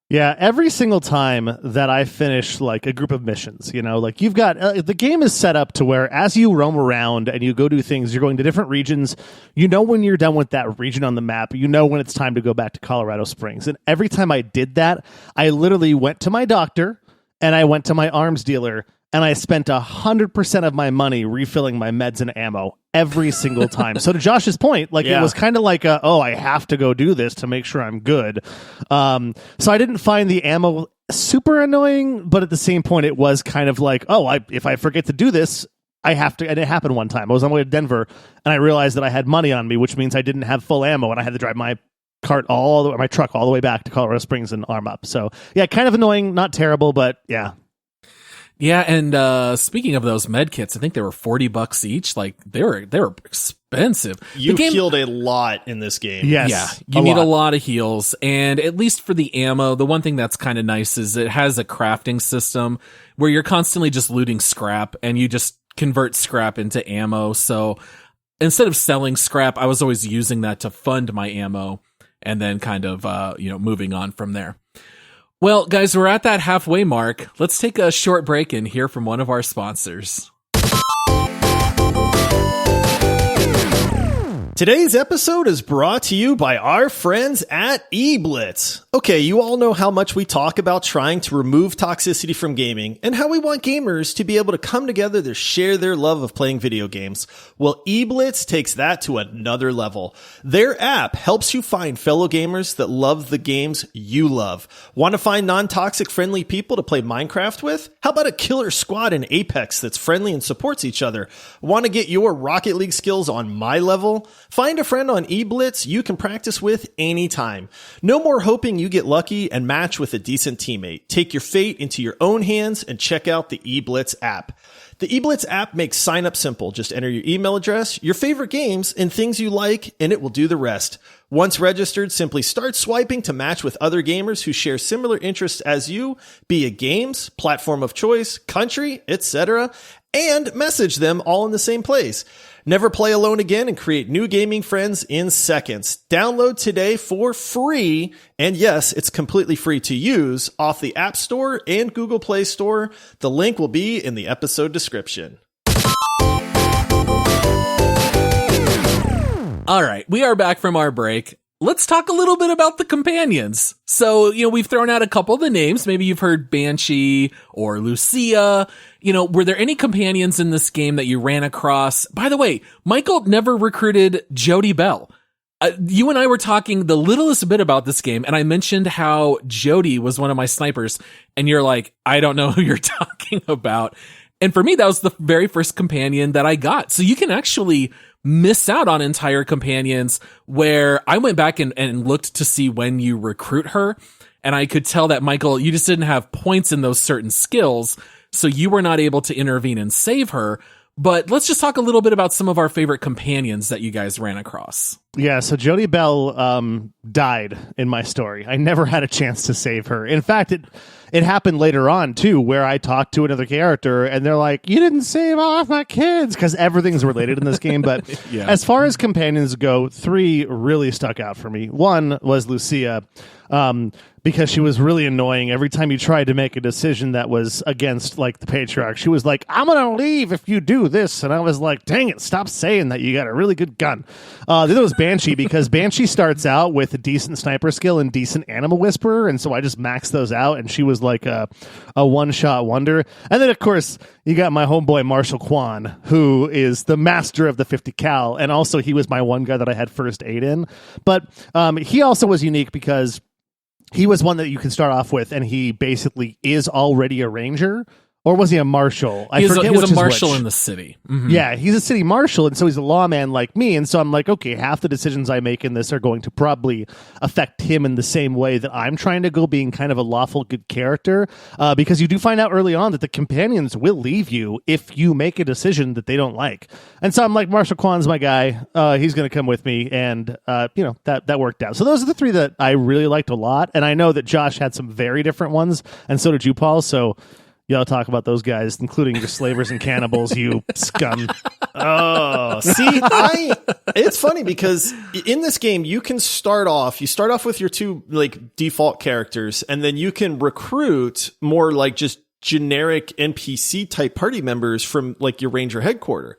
Yeah, every single time that I finish like a group of missions, like you've got the game is set up to where as you roam around and you go do things, you're going to different regions. When you're done with that region on the map, when it's time to go back to Colorado Springs. And every time I did that, I literally went to my doctor and I went to my arms dealer and I spent 100% of my money refilling my meds and ammo every single time. So to Josh's point, it was kind of like, I have to go do this to make sure I'm good. So I didn't find the ammo super annoying, but at the same point, it was kind of like, if I forget to do this, I have to. And it happened one time. I was on my way to Denver, and I realized that I had money on me, which means I didn't have full ammo, and I had to drive my truck all the way back to Colorado Springs and arm up. So yeah, kind of annoying, not terrible, but yeah. Yeah, and speaking of those med kits, I think they were $40 each. Like they were expensive. You healed a lot in this game. Yes. Yeah, you need a lot of heals, and at least for the ammo, the one thing that's kind of nice is it has a crafting system where you're constantly just looting scrap, and you just convert scrap into ammo. So instead of selling scrap, I was always using that to fund my ammo, and then kind of moving on from there. Well, guys, we're at that halfway mark. Let's take a short break and hear from one of our sponsors. Today's episode is brought to you by our friends at eBlitz. Okay, you all know how much we talk about trying to remove toxicity from gaming and how we want gamers to be able to come together to share their love of playing video games. Well, eBlitz takes that to another level. Their app helps you find fellow gamers that love the games you love. Want to find non-toxic friendly people to play Minecraft with? How about a killer squad in Apex that's friendly and supports each other? Want to get your Rocket League skills on my level? Find a friend on eBlitz you can practice with anytime. No more hoping you get lucky and match with a decent teammate. Take your fate into your own hands and check out the eBlitz app. The eBlitz app makes sign up simple. Just enter your email address, your favorite games, and things you like, and it will do the rest. Once registered, simply start swiping to match with other gamers who share similar interests as you, be it games, platform of choice, country, etc., and message them all in the same place. Never play alone again and create new gaming friends in seconds. Download today for free. And yes, it's completely free to use off the App Store and Google Play Store. The link will be in the episode description. All right, we are back from our break. Let's talk a little bit about the companions. So, we've thrown out a couple of the names. Maybe you've heard Banshee or Lucia. Were there any companions in this game that you ran across? By the way, Michael never recruited Jody Bell. You and I were talking the littlest bit about this game, and I mentioned how Jody was one of my snipers, and you're like, I don't know who you're talking about. And for me, that was the very first companion that I got. So you can actually miss out on entire companions where I went back and looked to see when you recruit her. And I could tell that, Michael, you just didn't have points in those certain skills. So you were not able to intervene and save her. But let's just talk a little bit about some of our favorite companions that you guys ran across. Yeah, so Jody Bell died in my story. I never had a chance to save her. In fact, it happened later on, too, where I talked to another character, and they're like, you didn't save all of my kids, because everything's related in this game. But yeah. As far as companions go, 3 really stuck out for me. One was Lucia, because she was really annoying. Every time you tried to make a decision that was against, the patriarch, she was like, I'm going to leave if you do this. And I was like, dang it, stop saying that. You got a really good gun. The other was Banshee, because Banshee starts out with a decent sniper skill and decent animal whisperer, and so I just maxed those out, and she was like a one-shot wonder. And then, of course, you got my homeboy Marshall Kwan, who is the master of the 50 cal, and also he was my one guy that I had first aid in. But he also was unique because he was one that you can start off with, and he basically is already a ranger, Or was he a marshal? I He's forget a which is marshal which. in the city. Mhm. Yeah, he's a city marshal, and so he's a lawman like me. And so I'm like, okay, half the decisions I make in this are going to probably affect him in the same way that I'm trying to go being kind of a lawful good character. Because you do find out early on that the companions will leave you if you make a decision that they don't like. And so I'm like, Marshal Kwan's my guy. He's going to come with me. And, that worked out. So those are the three that I really liked a lot. And I know that Josh had some very different ones, and so did you, Paul. So y'all talk about those guys, including your slavers and cannibals, you scum. Oh, see, it's funny because in this game, you start off with your two like default characters, and then you can recruit more like just generic NPC type party members from like your ranger headquarters.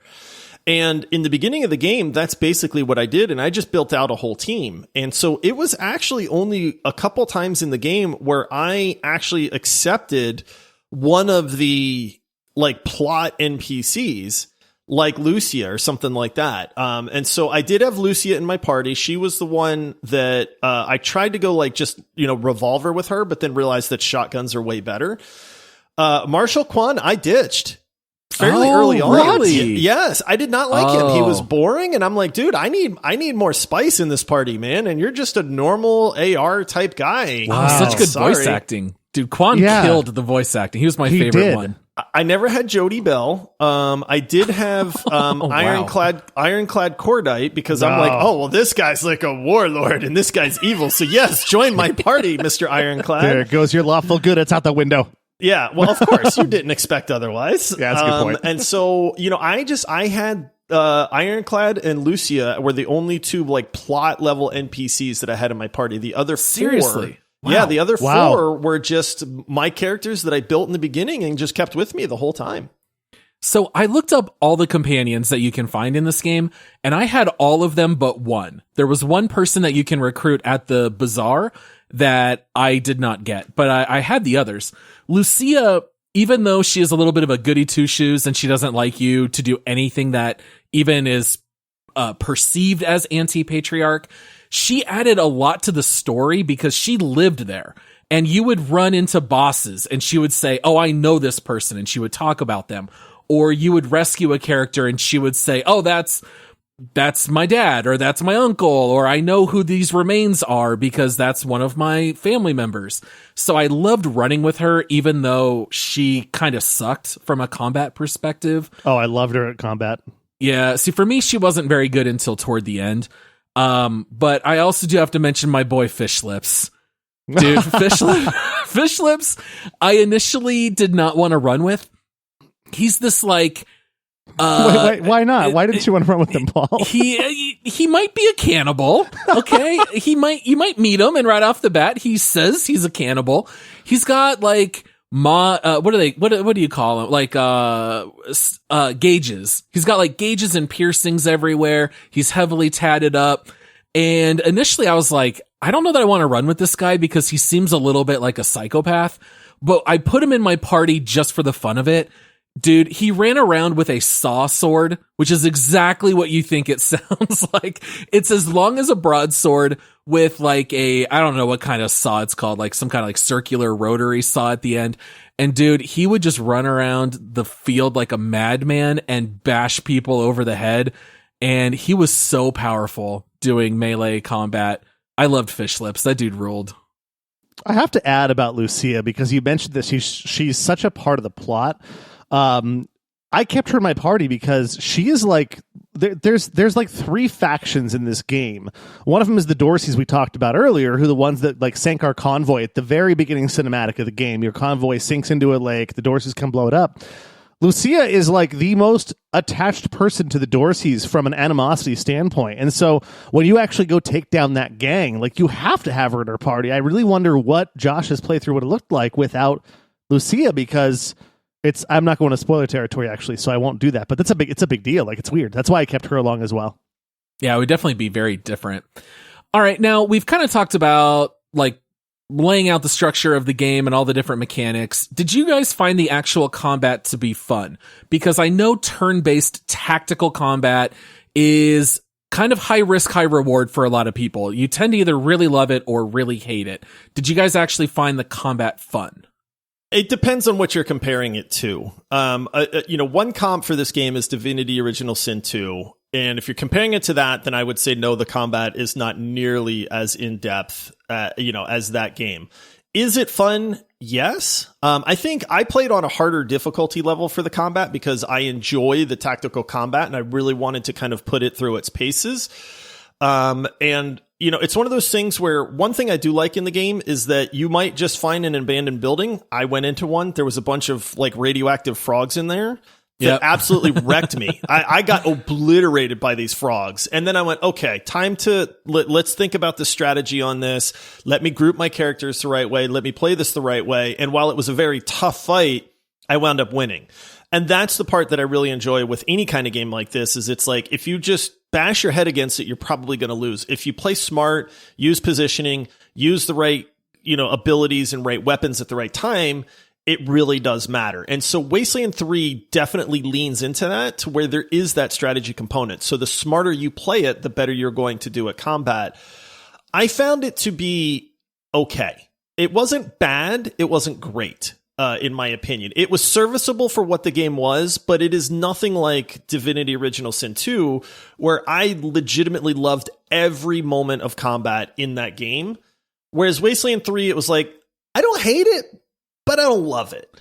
And in the beginning of the game, that's basically what I did. And I just built out a whole team. And so it was actually only a couple times in the game where I actually accepted one of the like plot NPCs, like Lucia or something like that. And so I did have Lucia in my party. She was the one that I tried to go like just, revolver with her, but then realized that shotguns are way better. Marshal Kwan, I ditched fairly early on. Really? Yes, I did not like him. He was boring, and I'm like, dude, I need more spice in this party, man. And you're just a normal AR type guy. Wow, such good voice acting. Dude, Kwan killed the voice acting. He was my favorite one. I never had Jody Bell. I did have Ironclad Cordite because I'm like, oh, well, this guy's like a warlord and this guy's evil. So yes, join my party, Mr. Ironclad. There goes your lawful good. It's out the window. Yeah, well, of course, you didn't expect otherwise. Yeah, that's a good point. And so, I had Ironclad and Lucia were the only two like plot level NPCs that I had in my party. The other Seriously? Wow. Yeah, the other four were just my characters that I built in the beginning and just kept with me the whole time. So I looked up all the companions that you can find in this game, and I had all of them but one. There was one person that you can recruit at the bazaar that I did not get, but I had the others. Lucia, even though she is a little bit of a goody two-shoes and she doesn't like you to do anything that even is perceived as anti-patriarch, she added a lot to the story because she lived there. And you would run into bosses and she would say, oh, I know this person, and she would talk about them. Or you would rescue a character and she would say, oh, that's my dad, or that's my uncle, or I know who these remains are because that's one of my family members. So I loved running with her, even though she kind of sucked from a combat perspective. Oh, I loved her at combat. Yeah. See, for me, she wasn't very good until toward the end. But I also do have to mention my boy Fish Lips. Dude, Fish Lips, I initially did not want to run with. He's this like, wait, why not? Why didn't you want to run with him, Paul? He might be a cannibal. Okay. You might meet him, and right off the bat, he says he's a cannibal. He's got like, what do you call them? Like, gauges. He's got like gauges and piercings everywhere. He's heavily tatted up. And initially I was like, I don't know that I want to run with this guy because he seems a little bit like a psychopath, but I put him in my party just for the fun of it. Dude, he ran around with a saw sword, which is exactly what you think it sounds like. It's as long as a broadsword with like I don't know what kind of saw it's called, like some kind of like circular rotary saw at the end. And dude, he would just run around the field like a madman and bash people over the head. And he was so powerful doing melee combat. I loved Fish Lips. That dude ruled. I have to add about Lucia because you mentioned this. She's such a part of the plot. I kept her in my party because she is like there's like three factions in this game. One of them is the Dorseys we talked about earlier, who are the ones that like sank our convoy at the very beginning cinematic of the game. Your convoy sinks into a lake, the Dorseys come blow it up. Lucia is like the most attached person to the Dorseys from an animosity standpoint. And so when you actually go take down that gang, like you have to have her in her party. I really wonder what Josh's playthrough would have looked like without Lucia, because I'm not going to spoiler territory actually, so I won't do that. But it's a big deal. Like, it's weird. That's why I kept her along as well. Yeah, it would definitely be very different. All right, now we've kind of talked about like laying out the structure of the game and all the different mechanics. Did you guys find the actual combat to be fun? Because I know turn-based tactical combat is kind of high risk, high reward for a lot of people. You tend to either really love it or really hate it. Did you guys actually find the combat fun? It depends on what you're comparing it to. One comp for this game is Divinity Original Sin 2. And if you're comparing it to that, then I would say no, the combat is not nearly as in-depth, as that game. Is it fun? Yes. I think I played on a harder difficulty level for the combat because I enjoy the tactical combat and I really wanted to kind of put it through its paces. It's one of those things where one thing I do like in the game is that you might just find an abandoned building. I went into one. There was a bunch of like radioactive frogs in there that absolutely wrecked me. I got obliterated by these frogs. And then I went, okay, time to let's think about the strategy on this. Let me group my characters the right way. Let me play this the right way. And while it was a very tough fight, I wound up winning. And that's the part that I really enjoy with any kind of game like this is it's like, if you just bash your head against it, you're probably going to lose. If you play smart, use positioning, use the right, abilities and right weapons at the right time, it really does matter. And so Wasteland 3 definitely leans into that to where there is that strategy component. So the smarter you play it, the better you're going to do at combat. I found it to be okay. It wasn't bad. It wasn't great. In my opinion, it was serviceable for what the game was, but it is nothing like Divinity Original Sin 2, where I legitimately loved every moment of combat in that game. Whereas Wasteland 3, it was like, I don't hate it, but I don't love it.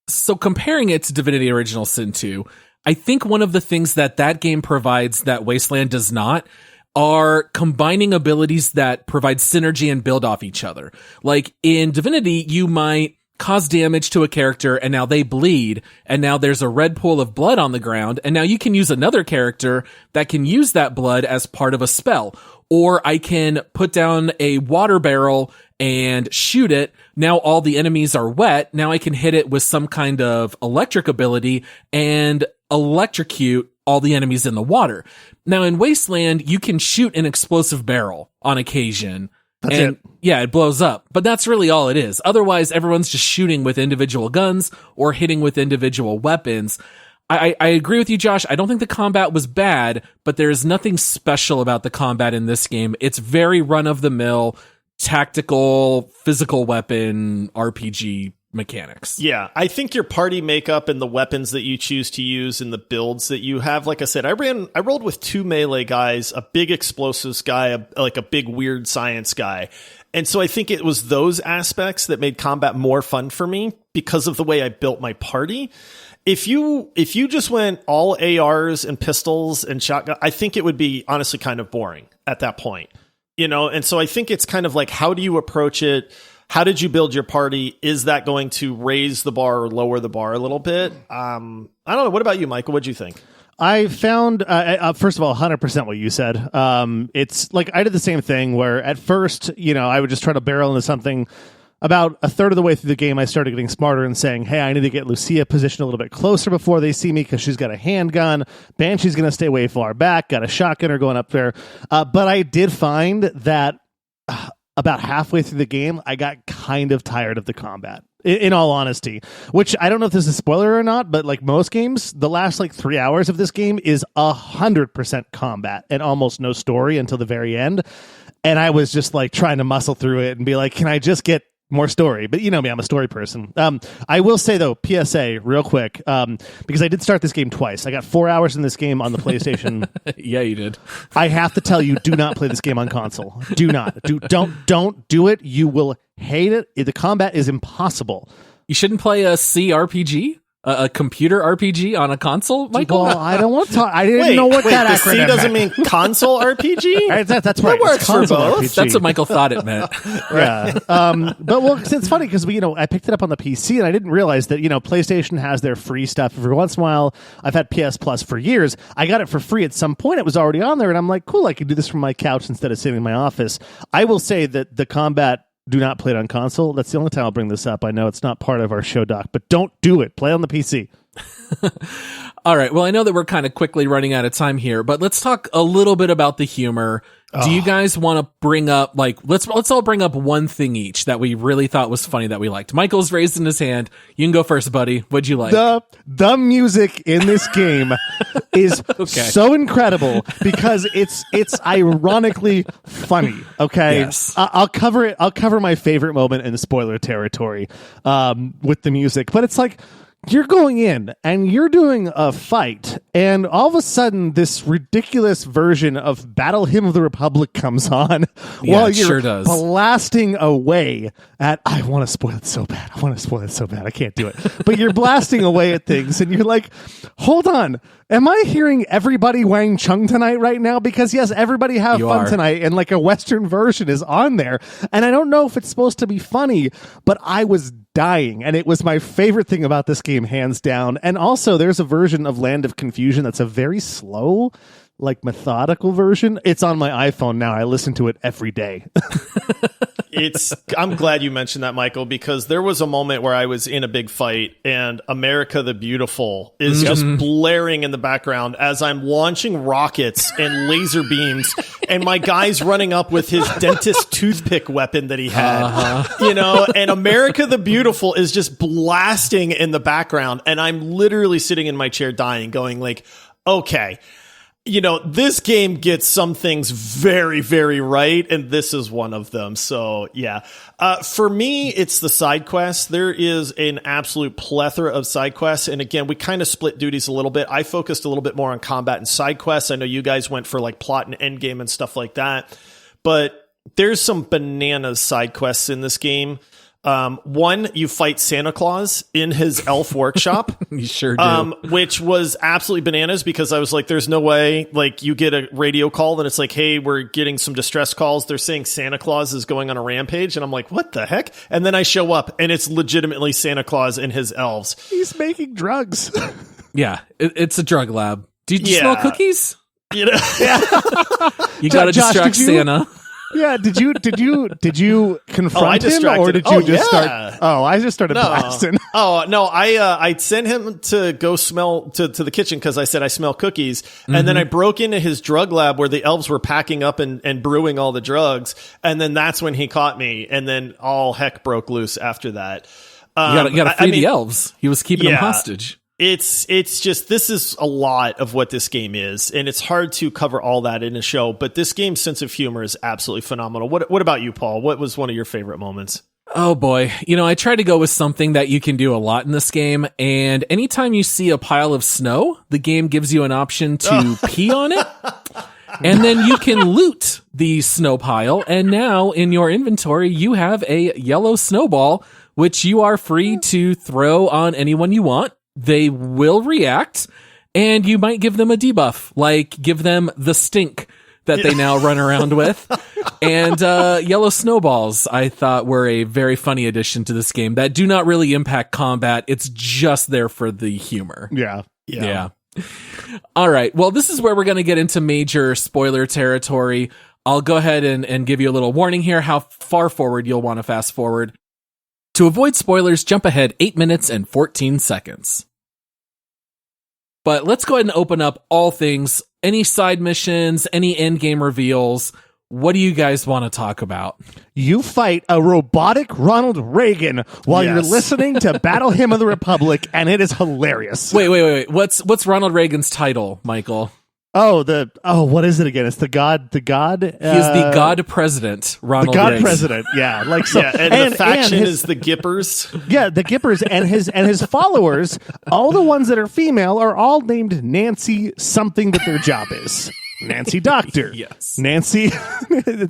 So comparing it to Divinity Original Sin 2, I think one of the things that game provides that Wasteland does not are combining abilities that provide synergy and build off each other. Like in Divinity, you might cause damage to a character and now they bleed and now there's a red pool of blood on the ground and now you can use another character that can use that blood as part of a spell. Or I can put down a water barrel and shoot it. Now all the enemies are wet. Now I can hit it with some kind of electric ability and electrocute all the enemies in the water. Now in Wasteland, you can shoot an explosive barrel on occasion. That's and it. Yeah, it blows up. But that's really all it is. Otherwise, everyone's just shooting with individual guns or hitting with individual weapons. I agree with you, Josh. I don't think the combat was bad, but there's nothing special about the combat in this game. It's very run-of-the-mill, tactical, physical weapon RPG mechanics. Yeah, I think your party makeup and the weapons that you choose to use and the builds that you have, like I said, I rolled with 2 melee guys, a big explosives guy, a big weird science guy. And so I think it was those aspects that made combat more fun for me because of the way I built my party. If you just went all ARs and pistols and shotgun, I think it would be honestly kind of boring at that point. And so I think it's kind of like, how do you approach it? How did you build your party? Is that going to raise the bar or lower the bar a little bit? I don't know. What about you, Michael? What'd you think? I found, first of all, 100% what you said. It's like I did the same thing where at first, I would just try to barrel into something. About a third of the way through the game, I started getting smarter and saying, hey, I need to get Lucia positioned a little bit closer before they see me because she's got a handgun. Banshee's going to stay way far back. Got a shotgunner going up there. But I did find that about halfway through the game, I got kind of tired of the combat. In all honesty, which I don't know if this is a spoiler or not, but like most games, the last 3 hours of this game is 100% combat and almost no story until the very end. And I was just trying to muscle through it and be like, can I just get more story? But you know me, I'm a story person. I will say though, PSA real quick, because I did start this game twice. I got 4 hours in this game on the PlayStation. Yeah, you did. I have to tell you, do not play this game on console. Do not. Don't do it. You will hate it. The combat is impossible. You shouldn't play a cRPG? A computer RPG on a console, Michael? Well, I don't want to talk. I didn't know what that acronym C doesn't mean console RPG? That's right. It works for both. RPG. That's what Michael thought it meant. Yeah. But it's funny because I picked it up on the PC and I didn't realize that, PlayStation has their free stuff. Every once in a while, I've had PS Plus for years. I got it for free at some point. It was already on there and I'm like, cool, I could do this from my couch instead of sitting in my office. I will say that the combat, do not play it on console. That's the only time I'll bring this up. I know it's not part of our show doc, but don't do it. Play on the PC. All right. Well, I know that we're kind of quickly running out of time here, but let's talk a little bit about the humor. Do you guys want to bring up, like, let's all bring up one thing each that we really thought was funny that we liked. Michael's raised in his hand. You can go first, buddy. What'd you like? The music in this game is so incredible because it's ironically funny. Okay. Yes. I'll cover it. I'll cover my favorite moment in spoiler territory, with the music, but it's like, you're going in and you're doing a fight, and all of a sudden this ridiculous version of Battle Hymn of the Republic comes on while you're blasting away at, I want to spoil it so bad. I can't do it. But you're blasting away at things and you're like, hold on. Am I hearing everybody Wang Chung tonight right now? Because yes, everybody have fun tonight, and like a Western version is on there. And I don't know if it's supposed to be funny, but I was dying, and it was my favorite thing about this game, hands down. And also, there's a version of Land of Confusion that's a very slow, like methodical version. It's on my iPhone now. I listen to it every day. I'm glad you mentioned that, Michael, because there was a moment where I was in a big fight and America the Beautiful is just blaring in the background as I'm launching rockets and laser beams, and my guy's running up with his dentist toothpick weapon that he had, and America the Beautiful is just blasting in the background, and I'm literally sitting in my chair dying, going like, okay, this game gets some things very, very right, and this is one of them. So, yeah. For me, it's the side quests. There is an absolute plethora of side quests, and again, we kind of split duties a little bit. I focused a little bit more on combat and side quests. I know you guys went for like plot and endgame and stuff like that, but there's some bananas side quests in this game. One, you fight Santa Claus in his elf workshop. You sure do. Which was absolutely bananas because I was like, there's no way, like, you get a radio call and it's like, hey, we're getting some distress calls. They're saying Santa Claus is going on a rampage. And I'm like, what the heck? And then I show up and it's legitimately Santa Claus and his elves. He's making drugs. Yeah, it's a drug lab. Did you smell cookies? Yeah. You got to distract Santa. Yeah, did you confront him, or did you just start? Oh, I just started blasting. Oh no, I sent him to go smell to the kitchen because I said I smell cookies, and then I broke into his drug lab where the elves were packing up and brewing all the drugs, and then that's when he caught me, and then all heck broke loose after that. You got to free the elves. He was keeping them hostage. It's just, this is a lot of what this game is, and it's hard to cover all that in a show, but this game's sense of humor is absolutely phenomenal. What about you, Paul? What was one of your favorite moments? Oh boy. I try to go with something that you can do a lot in this game, and anytime you see a pile of snow, the game gives you an option to pee on it, and then you can loot the snow pile, and now in your inventory, you have a yellow snowball, which you are free to throw on anyone you want. They will react, and you might give them a debuff, like give them the stink that they now run around with. And yellow snowballs, I thought, were a very funny addition to this game that do not really impact combat. It's just there for the humor. Yeah. All right. Well, this is where we're going to get into major spoiler territory. I'll go ahead and give you a little warning here how far forward you'll want to fast forward. To avoid spoilers, jump ahead 8 minutes and 14 seconds. But let's go ahead and open up all things, any side missions, any end game reveals. What do you guys want to talk about? You fight a robotic Ronald Reagan while you're listening to Battle Hymn of the Republic, and it is hilarious. Wait. What's Ronald Reagan's title, Michael? What is it again? It's the God. He is the God President, Ronald Reagan. The God Reagan. President, yeah. Like so, and the faction is the Gippers. Yeah, the Gippers and his followers, all the ones that are female, are all named Nancy something that their job is. Nancy Doctor. Yes. Nancy.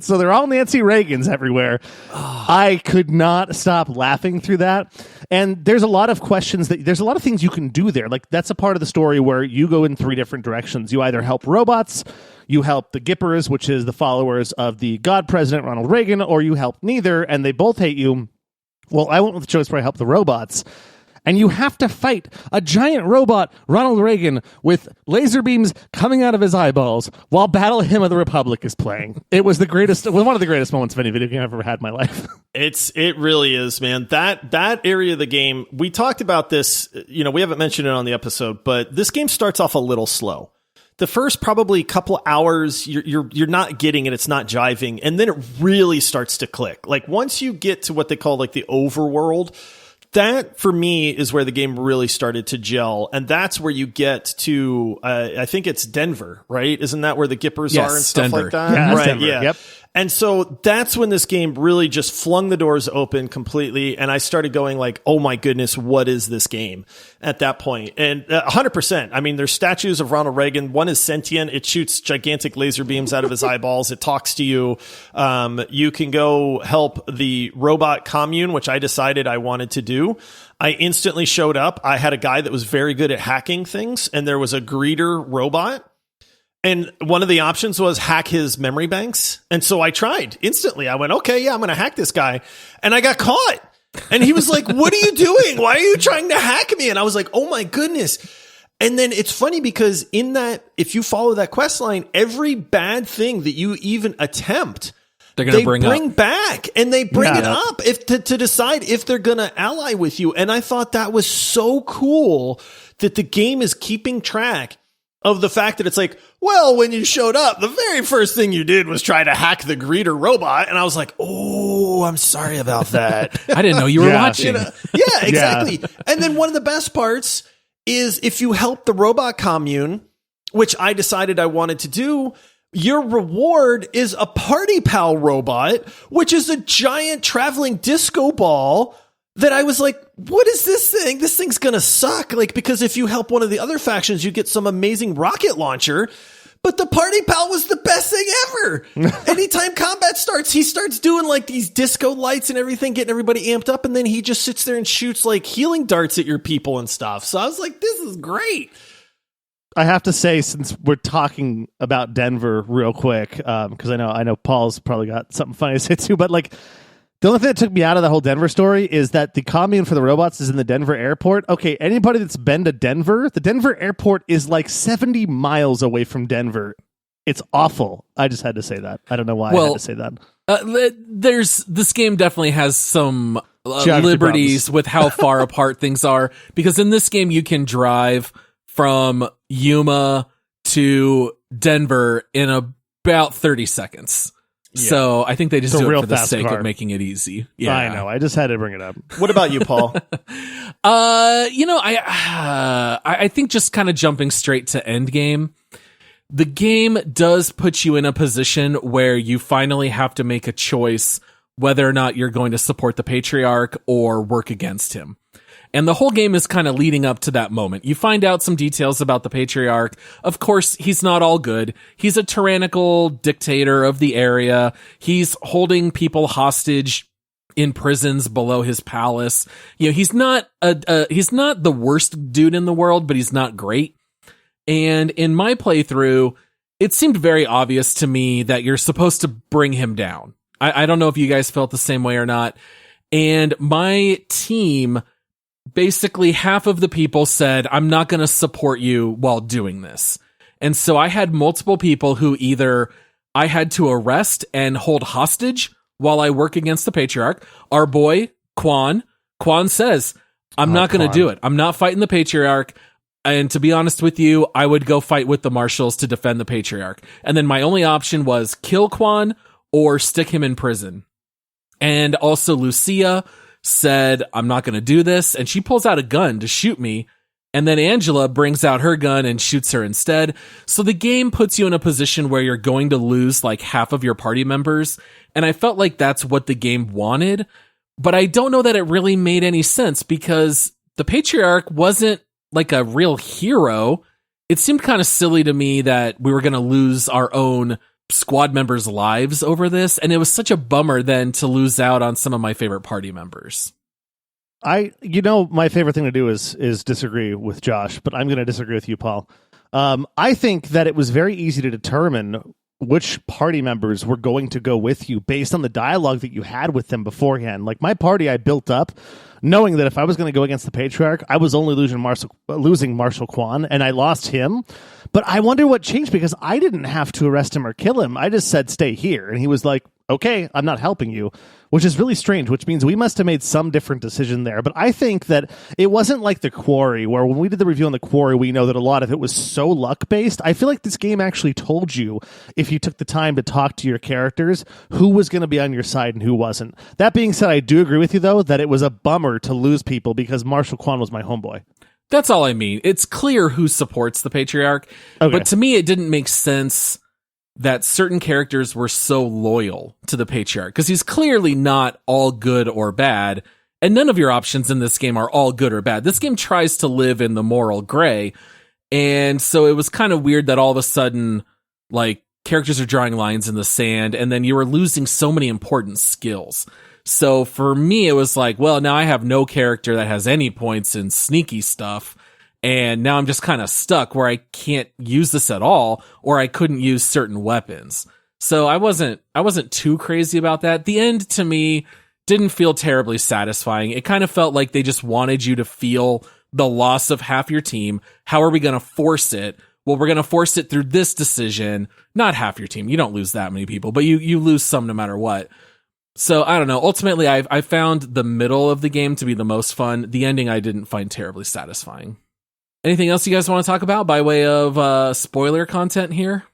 So they're all Nancy Reagans everywhere. I could not stop laughing through that. And there's a lot of questions there's a lot of things you can do there. Like, that's a part of the story where you go in 3 different directions. You either help robots, you help the Gippers, which is the followers of the God President Ronald Reagan, or you help neither, and they both hate you. Well, I went with the choice where I help the robots. and you have to fight a giant robot, Ronald Reagan, with laser beams coming out of his eyeballs while Battle Hymn of the Republic is playing. It was one of the greatest moments of any video game I've ever had in my life. It really is, man. That area of the game, we talked about this, we haven't mentioned it on the episode, but this game starts off a little slow. The first probably couple hours, you're not getting it. It's not jiving. And then it really starts to click. Like once you get to what they call like the overworld, that for me is where the game really started to gel. And that's where you get to, I think it's Denver, right? Isn't that where the Gippers are and stuff Denver. like that? Yeah, right. Denver. Yeah. Yep. And so that's when this game really just flung the doors open completely. And I started going like, oh my goodness, what is this game at that point? And 100%. I mean, there's statues of Ronald Reagan. One is sentient. It shoots gigantic laser beams out of his eyeballs. It talks to you. You can go help the robot commune, which I decided I wanted to do. I instantly showed up. I had a guy that was very good at hacking things, and there was a greeter robot. And one of the options was hack his memory banks. And so I tried instantly. I went, okay, yeah, I'm going to hack this guy. And I got caught. And he was like, what are you doing? Why are you trying to hack me? And I was like, oh my goodness. And then it's funny because in that, if you follow that quest line, every bad thing that you even attempt, they bring back, and they bring it up to decide if they're going to ally with you. And I thought that was so cool that the game is keeping track of the fact that it's like, well, when you showed up, the very first thing you did was try to hack the greeter robot. And I was like, oh, I'm sorry about that. I didn't know you were watching. Yeah, exactly. Yeah. And then one of the best parts is if you help the robot commune, which I decided I wanted to do, your reward is a party pal robot, which is a giant traveling disco ball that I was like, what is this thing? This thing's going to suck. Like, because if you help one of the other factions, you get some amazing rocket launcher. But the party pal was the best thing ever. Anytime combat starts, he starts doing like these disco lights and everything, getting everybody amped up. And then he just sits there and shoots like healing darts at your people and stuff. So I was like, this is great. I have to say, since we're talking about Denver real quick, because I know Paul's probably got something funny to say too, but like, the only thing that took me out of the whole Denver story is that the commune for the robots is in the Denver airport. Okay, anybody that's been to Denver, the Denver airport is like 70 miles away from Denver. It's awful. I just had to say that. I don't know why I had to say that. This game definitely has some liberties with how far apart things are, because in this game you can drive from Yuma to Denver in about 30 seconds. Yeah. So I think they just do it for the sake of making it easy. Yeah, I know. I just had to bring it up. What about you, Paul? I think just kind of jumping straight to end game. The game does put you in a position where you finally have to make a choice whether or not you're going to support the patriarch or work against him. And the whole game is kind of leading up to that moment. You find out some details about the patriarch. Of course, he's not all good. He's a tyrannical dictator of the area. He's holding people hostage in prisons below his palace. He's not he's not the worst dude in the world, but he's not great. And in my playthrough, it seemed very obvious to me that you're supposed to bring him down. I don't know if you guys felt the same way or not. And my team, basically half of the people said, I'm not going to support you while doing this. And so I had multiple people who either I had to arrest and hold hostage while I work against the patriarch. Our boy, Quan says, I'm not going to do it. I'm not fighting the patriarch. And to be honest with you, I would go fight with the marshals to defend the patriarch. And then my only option was kill Quan or stick him in prison. And also Lucia said, I'm not going to do this. And she pulls out a gun to shoot me. And then Angela brings out her gun and shoots her instead. So the game puts you in a position where you're going to lose like half of your party members. And I felt like that's what the game wanted. But I don't know that it really made any sense, because the patriarch wasn't like a real hero. It seemed kind of silly to me that we were going to lose our own squad members' lives over this, and it was such a bummer then to lose out on some of my favorite party members. My favorite thing to do is disagree with Josh, but I'm going to disagree with you, Paul. I think that it was very easy to determine which party members were going to go with you based on the dialogue that you had with them beforehand. Like my party I built up knowing that if I was going to go against the Patriarch, I was only losing Marshall Kwan, and I lost him. But I wonder what changed, because I didn't have to arrest him or kill him. I just said, stay here. And he was like, okay, I'm not helping you, which is really strange, which means we must have made some different decision there. But I think that it wasn't like the Quarry, where when we did the review on the Quarry, we know that a lot of it was so luck-based. I feel like this game actually told you, if you took the time to talk to your characters, who was going to be on your side and who wasn't. That being said, I do agree with you, though, that it was a bummer to lose people because Marshall Kwan was my homeboy. That's all I mean. It's clear who supports the Patriarch, but to me, it didn't make sense that certain characters were so loyal to the Patriarch, because he's clearly not all good or bad, and none of your options in this game are all good or bad. This game tries to live in the moral gray, and so it was kind of weird that all of a sudden, like, characters are drawing lines in the sand, and then you were losing so many important skills. So for me, it was like, well, now I have no character that has any points in sneaky stuff. And now I'm just kind of stuck where I can't use this at all, or I couldn't use certain weapons. So I wasn't too crazy about that. The end to me didn't feel terribly satisfying. It kind of felt like they just wanted you to feel the loss of half your team. How are we going to force it? Well, we're going to force it through this decision. Not half your team. You don't lose that many people, but you lose some no matter what. So I don't know. Ultimately, I found the middle of the game to be the most fun. The ending I didn't find terribly satisfying. Anything else you guys want to talk about by way of spoiler content here?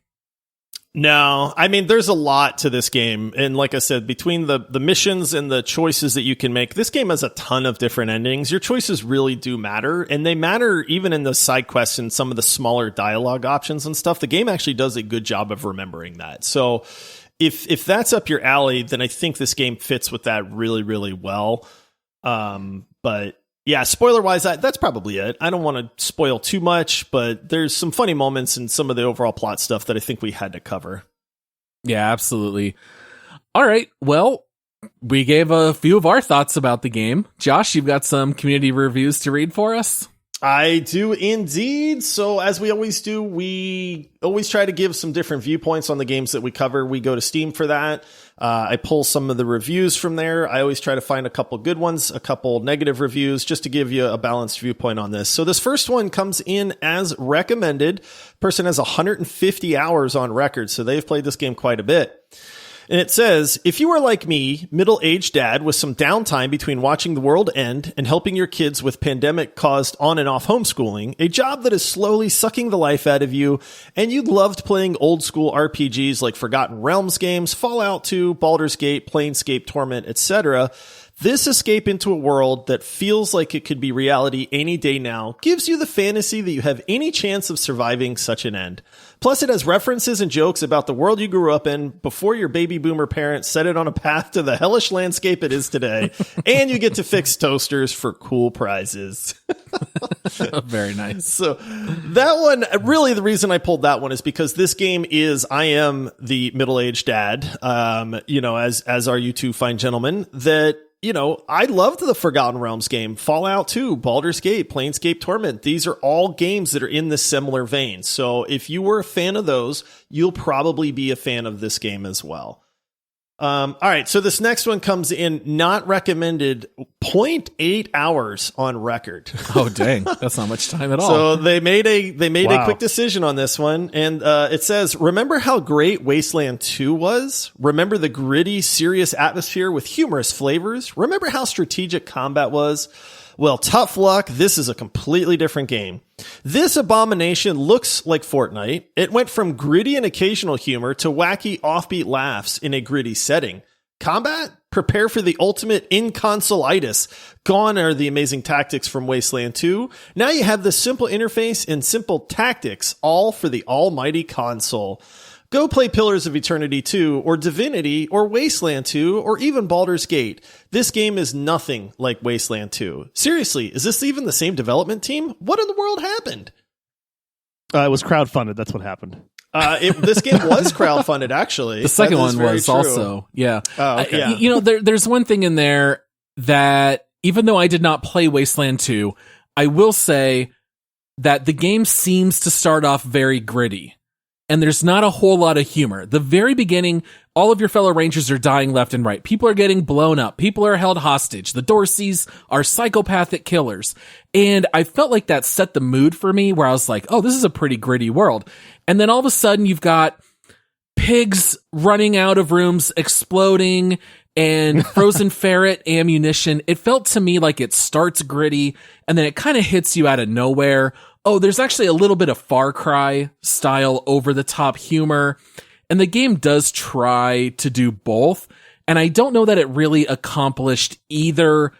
No, I mean, there's a lot to this game. And like I said, between the missions and the choices that you can make, this game has a ton of different endings. Your choices really do matter. And they matter even in the side quests and some of the smaller dialogue options and stuff. The game actually does a good job of remembering that. So if that's up your alley, then I think this game fits with that really, really well. But yeah, spoiler-wise, that's probably it. I don't want to spoil too much, but there's some funny moments and some of the overall plot stuff that I think we had to cover. Yeah, absolutely. All right, well, we gave a few of our thoughts about the game. Josh, you've got some community reviews to read for us? I do indeed. So as we always do, we always try to give some different viewpoints on the games that we cover. We go to Steam for that. I pull some of the reviews from there. I always try to find a couple good ones, a couple negative reviews, just to give you a balanced viewpoint on this. So this first one comes in as recommended. Person has 150 hours on record, so they've played this game quite a bit. And it says, if you are like me, middle-aged dad with some downtime between watching the world end and helping your kids with pandemic-caused on and off homeschooling, a job that is slowly sucking the life out of you, and you loved playing old-school RPGs like Forgotten Realms games, Fallout 2, Baldur's Gate, Planescape Torment, etc., this escape into a world that feels like it could be reality any day now gives you the fantasy that you have any chance of surviving such an end. Plus, it has references and jokes about the world you grew up in before your baby boomer parents set it on a path to the hellish landscape it is today, and you get to fix toasters for cool prizes. Very nice. So that one, really the reason I pulled that one is because this game is, I am the middle-aged dad, as are you two fine gentlemen, that, I loved the Forgotten Realms game, Fallout 2, Baldur's Gate, Planescape Torment. These are all games that are in this similar vein. So if you were a fan of those, you'll probably be a fan of this game as well. All right, so this next one comes in not recommended, 0.8 hours on record. Oh, dang. That's not much time at all. So they made a quick decision on this one. And it says, remember how great Wasteland 2 was? Remember the gritty, serious atmosphere with humorous flavors? Remember how strategic combat was? Well, tough luck. This is a completely different game. This abomination looks like Fortnite. It went from gritty and occasional humor to wacky offbeat laughs in a gritty setting. Combat? Prepare for the ultimate inconsolitis. Gone are the amazing tactics from Wasteland 2. Now you have the simple interface and simple tactics, all for the almighty console. Go play Pillars of Eternity 2, or Divinity, or Wasteland 2, or even Baldur's Gate. This game is nothing like Wasteland 2. Seriously, is this even the same development team? What in the world happened? It was crowdfunded. That's what happened. This game was crowdfunded, actually. The second one was true. Also, yeah. Oh, okay. There's one thing in there that, even though I did not play Wasteland 2, I will say that the game seems to start off very gritty. and there's not a whole lot of humor. The very beginning, all of your fellow Rangers are dying left and right. People are getting blown up. People are held hostage. The Dorseys are psychopathic killers. And I felt like that set the mood for me, where I was like, oh, this is a pretty gritty world. And then all of a sudden you've got pigs running out of rooms, exploding, and frozen ferret ammunition. It felt to me like it starts gritty, and then it kind of hits you out of nowhere. Oh, there's actually a little bit of Far Cry style over-the-top humor, and the game does try to do both, and I don't know that it really accomplished either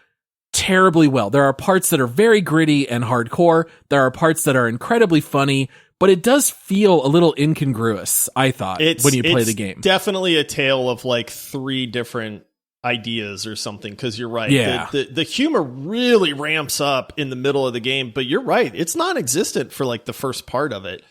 terribly well. There are parts that are very gritty and hardcore. There are parts that are incredibly funny, but it does feel a little incongruous, I thought, when you play the game. Definitely a tale of like 3 different ideas or something, because you're right. Yeah. The humor really ramps up in the middle of the game, but you're right. It's non-existent for like the first part of it.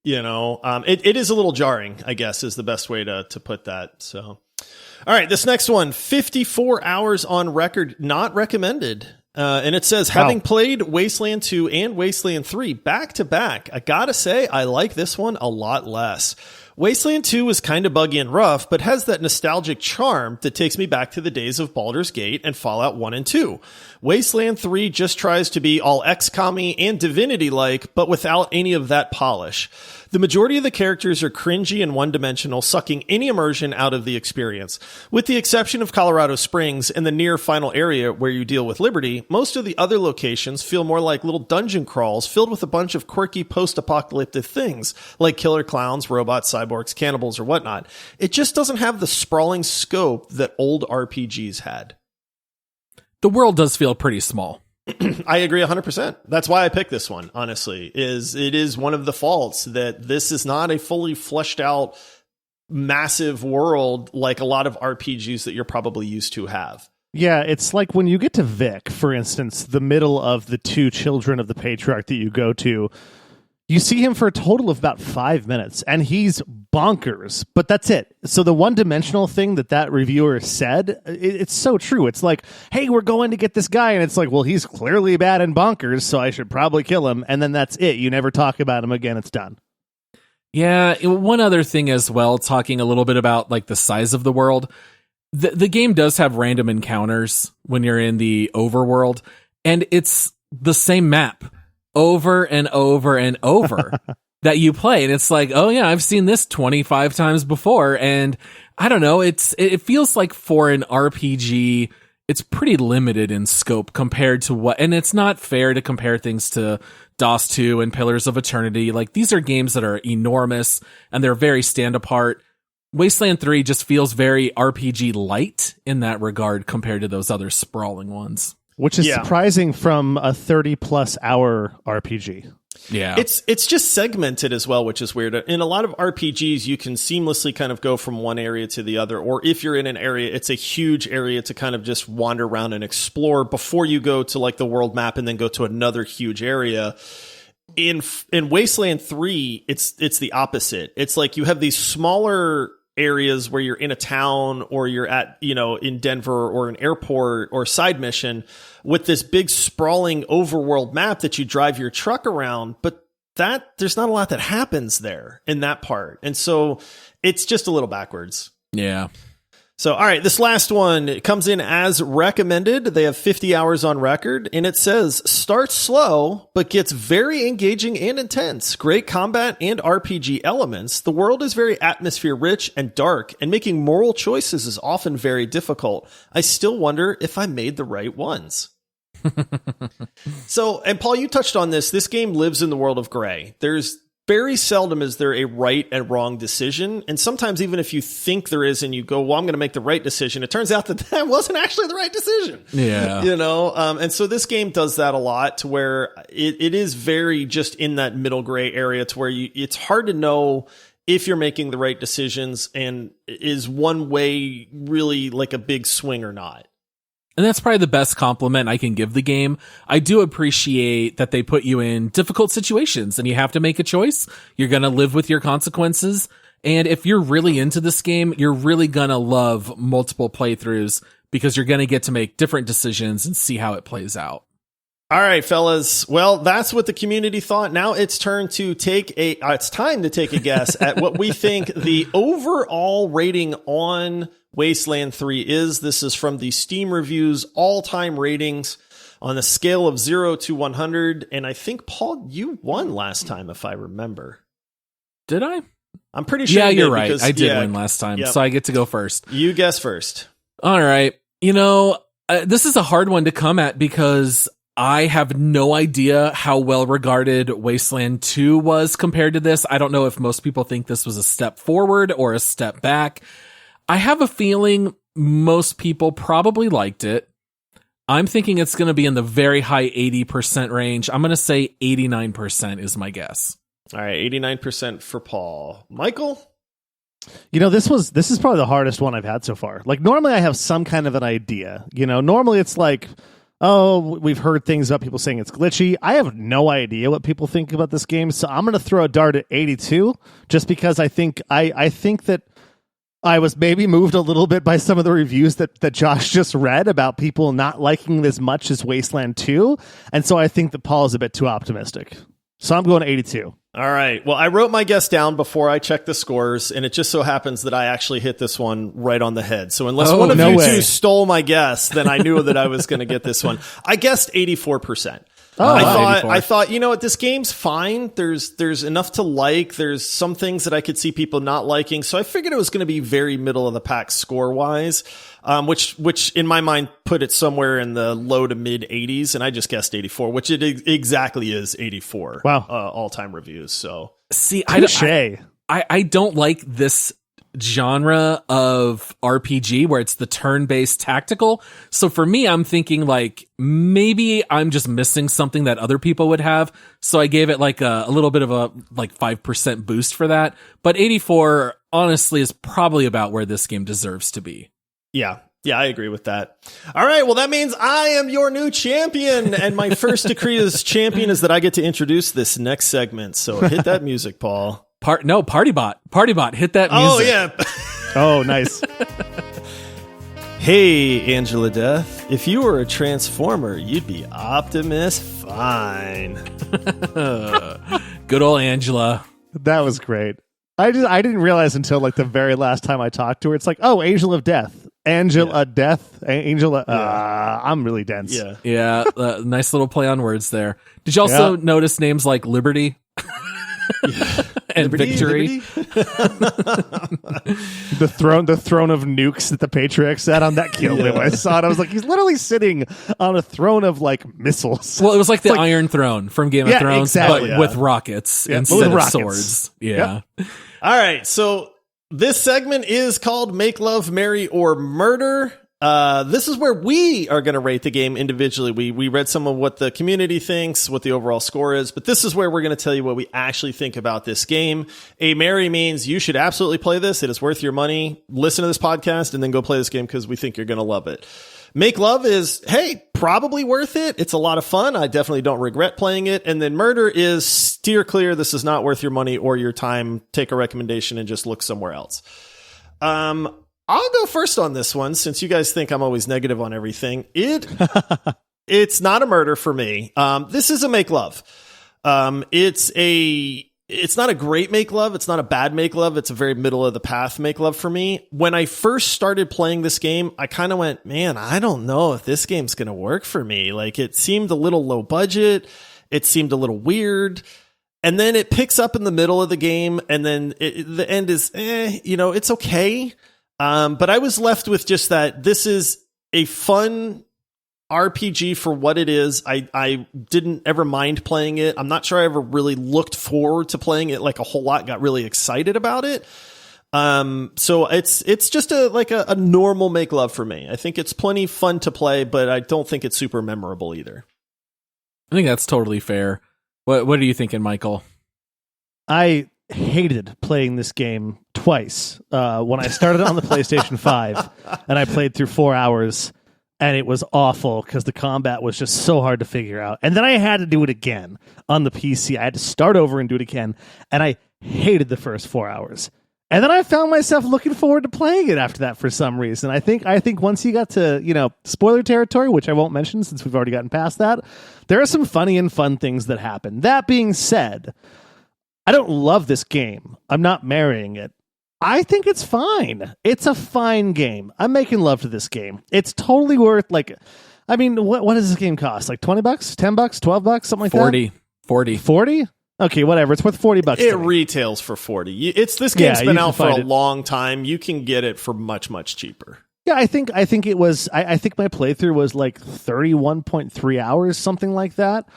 You know, it is a little jarring, I guess, is the best way to put that. So, all right, this next one, 54 hours on record, not recommended. And it says, having played Wasteland 2 and Wasteland 3 back to back, I gotta say, I like this one a lot less. Wasteland 2 is kind of buggy and rough, but has that nostalgic charm that takes me back to the days of Baldur's Gate and Fallout 1 and 2. Wasteland 3 just tries to be all XCOM-y and Divinity-like, but without any of that polish. The majority of the characters are cringy and one-dimensional, sucking any immersion out of the experience. With the exception of Colorado Springs and the near final area where you deal with Liberty, most of the other locations feel more like little dungeon crawls filled with a bunch of quirky post-apocalyptic things, like killer clowns, robots, cyborgs, cannibals, or whatnot. It just doesn't have the sprawling scope that old RPGs had. The world does feel pretty small. I agree 100%. That's why I picked this one, honestly, it is one of the faults that this is not a fully fleshed out, massive world like a lot of RPGs that you're probably used to have. Yeah, it's like when you get to Vic, for instance, the middle of the 2 children of the patriarch that you go to, you see him for a total of about 5 minutes, and he's bonkers, but that's it. So the one-dimensional thing that reviewer said, it's so true. It's like, hey, we're going to get this guy, and it's like, well, he's clearly bad and bonkers, so I should probably kill him, and then that's it. You never talk about him again. It's done. Yeah, one other thing as well, talking a little bit about like the size of the world, the game does have random encounters when you're in the overworld, and it's the same map over and over and over that you play. And it's like, oh yeah, I've seen this 25 times before. And I don't know, it feels like for an RPG, it's pretty limited in scope compared to and it's not fair to compare things to DOS 2 and Pillars of Eternity. Like, these are games that are enormous and they're very stand apart. Wasteland 3 just feels very RPG light in that regard compared to those other sprawling ones. Which is surprising from a 30-plus hour RPG. Yeah. It's just segmented as well, which is weird. In a lot of RPGs, you can seamlessly kind of go from one area to the other. Or if you're in an area, it's a huge area to kind of just wander around and explore before you go to like the world map and then go to another huge area. In Wasteland 3, it's the opposite. It's like you have these smaller areas where you're in a town or you're at, in Denver or an airport or side mission with this big sprawling overworld map that you drive your truck around. But there's not a lot that happens there in that part. And so it's just a little backwards. Yeah. So, all right, this last one, it comes in as recommended. They have 50 hours on record, and it says, starts slow, but gets very engaging and intense. Great combat and RPG elements. The world is very atmosphere-rich and dark, and making moral choices is often very difficult. I still wonder if I made the right ones. So, and Paul, you touched on this. This game lives in the world of gray. There's very seldom is there a right and wrong decision. And sometimes even if you think there is and you go, well, I'm going to make the right decision, it turns out that wasn't actually the right decision. Yeah. And so this game does that a lot to where it is very just in that middle gray area to where it's hard to know if you're making the right decisions and is one way really like a big swing or not. And that's probably the best compliment I can give the game. I do appreciate that they put you in difficult situations and you have to make a choice. You're going to live with your consequences. And if you're really into this game, you're really going to love multiple playthroughs because you're going to get to make different decisions and see how it plays out. All right, fellas. Well, that's what the community thought. Now it's time to take a guess at what we think the overall rating on Wasteland 3 is. This is from the Steam Reviews all-time ratings on a scale of 0 to 100. And I think, Paul, you won last time, if I remember. Did I? I'm pretty sure. Yeah, you you're did, right. because, I did win last time, so I get to go first. You guess first. All right. This is a hard one to come at because I have no idea how well regarded Wasteland 2 was compared to this. I don't know if most people think this was a step forward or a step back. I have a feeling most people probably liked it. I'm thinking it's going to be in the very high 80% range. I'm going to say 89% is my guess. All right, 89% for Paul. Michael? This is probably the hardest one I've had so far. Like, normally I have some kind of an idea. Normally it's like, oh, we've heard things about people saying it's glitchy. I have no idea what people think about this game, so I'm going to throw a dart at 82 just because I think that I was maybe moved a little bit by some of the reviews that Josh just read about people not liking it as much as Wasteland 2, and so I think that Paul is a bit too optimistic. So I'm going to 82. All right. Well, I wrote my guess down before I checked the scores, and it just so happens that I actually hit this one right on the head. So unless one of you two stole my guess, then I knew that I was going to get this one. I guessed 84%. I thought, you know what, this game's fine. There's enough to like. There's some things that I could see people not liking. So I figured it was going to be very middle of the pack score wise, which in my mind put it somewhere in the low to mid 80s. And I just guessed 84, which it exactly is 84. Wow. All time reviews. So see, I don't like this genre of RPG where it's the turn-based tactical. So for me, I'm thinking like maybe I'm just missing something that other people would have. So I gave it like a little bit of a 5% boost for that. But 84 honestly is probably about where this game deserves to be. Yeah. Yeah, I agree with that. All right. Well, that means I am your new champion. And my first decree as champion is that I get to introduce this next segment. So hit that music, Paul. Partybot, hit that music. Oh, yeah. Oh, nice. Hey, Angela Death. If you were a Transformer, you'd be Optimus Fine. Good old Angela. That was great. I didn't realize until like the very last time I talked to her. It's like, oh, Angel of Death. Angela Death. Angela. I'm really dense. Yeah. Nice little play on words there. Did you also notice names like Liberty? And Victory. the throne of nukes that the Patriarch sat on, that killed him. I saw it. I was like, he's literally sitting on a throne of like missiles. Well, it was like the Iron Throne from Game of Thrones, exactly, but with rockets instead of swords. Yeah. Yep. All right. So this segment is called Make Love, Marry, or Murder. This is where we are going to rate the game individually. We read some of what the community thinks, what the overall score is, but this is where we're going to tell you what we actually think about this game. A marry means you should absolutely play this. It is worth your money. Listen to this podcast and then go play this game because we think you're going to love it. Make love is, hey, probably worth it. It's a lot of fun. I definitely don't regret playing it. And then murder is steer clear. This is not worth your money or your time. Take a recommendation and just look somewhere else. I'll go first on this one since you guys think I'm always negative on everything. It's not a murder for me. This is a make love. It's not a great make love. It's not a bad make love. It's a very middle of the path make love for me. When I first started playing this game, I kind of went, man, I don't know if this game's going to work for me. Like, it seemed a little low budget. It seemed a little weird. And then it picks up in the middle of the game. And then the end is, it's okay. But I was left with just that this is a fun RPG for what it is. I didn't ever mind playing it. I'm not sure I ever really looked forward to playing it like a whole lot, got really excited about it. So it's just a normal make love for me. I think it's plenty fun to play, but I don't think it's super memorable either. I think that's totally fair. What are you thinking, Michael? I hated playing this game twice. When I started on the PlayStation 5 and I played through 4 hours and it was awful because the combat was just so hard to figure out. And then I had to do it again on the PC. I had to start over and do it again. And I hated the first 4 hours. And then I found myself looking forward to playing it after that for some reason. I think once you got to, spoiler territory, which I won't mention since we've already gotten past that, there are some funny and fun things that happen. That being said, I don't love this game. I'm not marrying it. I think it's fine. It's a fine game. I'm making love to this game. It's totally worth, what does this game cost? Like $20, $10, $12, something like 40. that? 40. 40? Okay, whatever. It's worth $40. It retails for 40. This game's been out for a long time. You can get it for much, much cheaper. Yeah, I think it was. I think my playthrough was like 31.3 hours, something like that,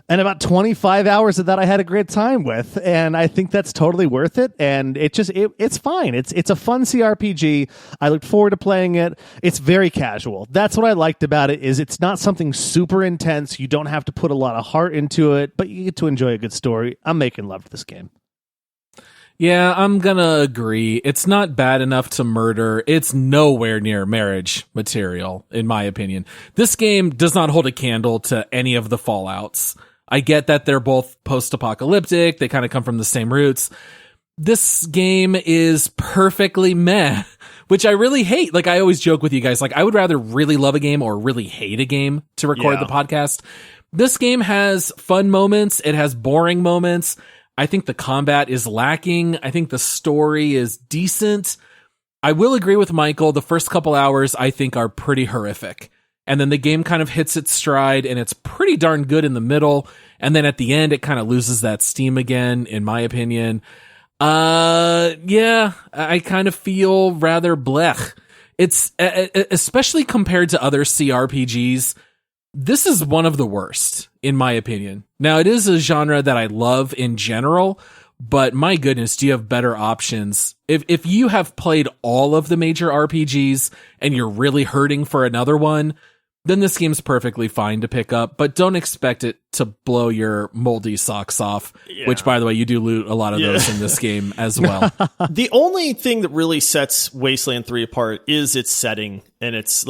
and about 25 hours of that I had a great time with, and I think that's totally worth it. And it's fine. It's a fun cRPG. I looked forward to playing it. It's very casual. That's what I liked about it. Is it's not something super intense. You don't have to put a lot of heart into it, but you get to enjoy a good story. I'm making love to this game. Yeah, I'm gonna agree. It's not bad enough to murder. It's nowhere near marriage material, in my opinion. This game does not hold a candle to any of the Fallouts. I get that they're both post-apocalyptic. They kind of come from the same roots. This game is perfectly meh, which I really hate. Like, I always joke with you guys, I would rather really love a game or really hate a game to record the podcast. This game has fun moments. It has boring moments. I think the combat is lacking. I think the story is decent. I will agree with Michael. The first couple hours, I think, are pretty horrific. And then the game kind of hits its stride, and it's pretty darn good in the middle. And then at the end, it kind of loses that steam again, in my opinion. I kind of feel rather blech. It's, especially compared to other cRPGs, this is one of the worst, in my opinion. Now, it is a genre that I love in general, but my goodness, do you have better options? If you have played all of the major RPGs and you're really hurting for another one, then this game's perfectly fine to pick up, but don't expect it to blow your moldy socks off, which, by the way, you do loot a lot of those in this game as well. The only thing that really sets Wasteland 3 apart is its setting, and it's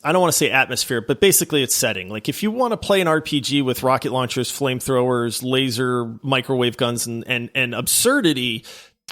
I don't want to say atmosphere, but basically its setting. Like, if you want to play an RPG with rocket launchers, flamethrowers, laser microwave guns, and absurdity,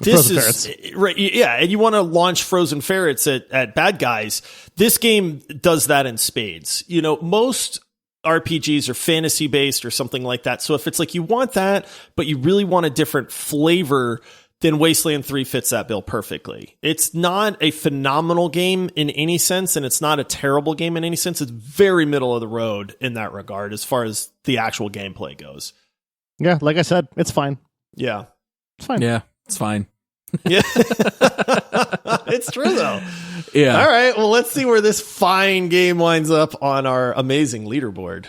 this is right. Yeah. And you want to launch frozen ferrets at bad guys. This game does that in spades. Most RPGs are fantasy based or something like that. So if it's like you want that, but you really want a different flavor, then Wasteland 3 fits that bill perfectly. It's not a phenomenal game in any sense, and it's not a terrible game in any sense. It's very middle of the road in that regard as far as the actual gameplay goes. Yeah, like I said, it's fine. Yeah. It's fine. Yeah, it's fine. Yeah. It's true, though. Yeah. All right, well, let's see where this fine game winds up on our amazing leaderboard.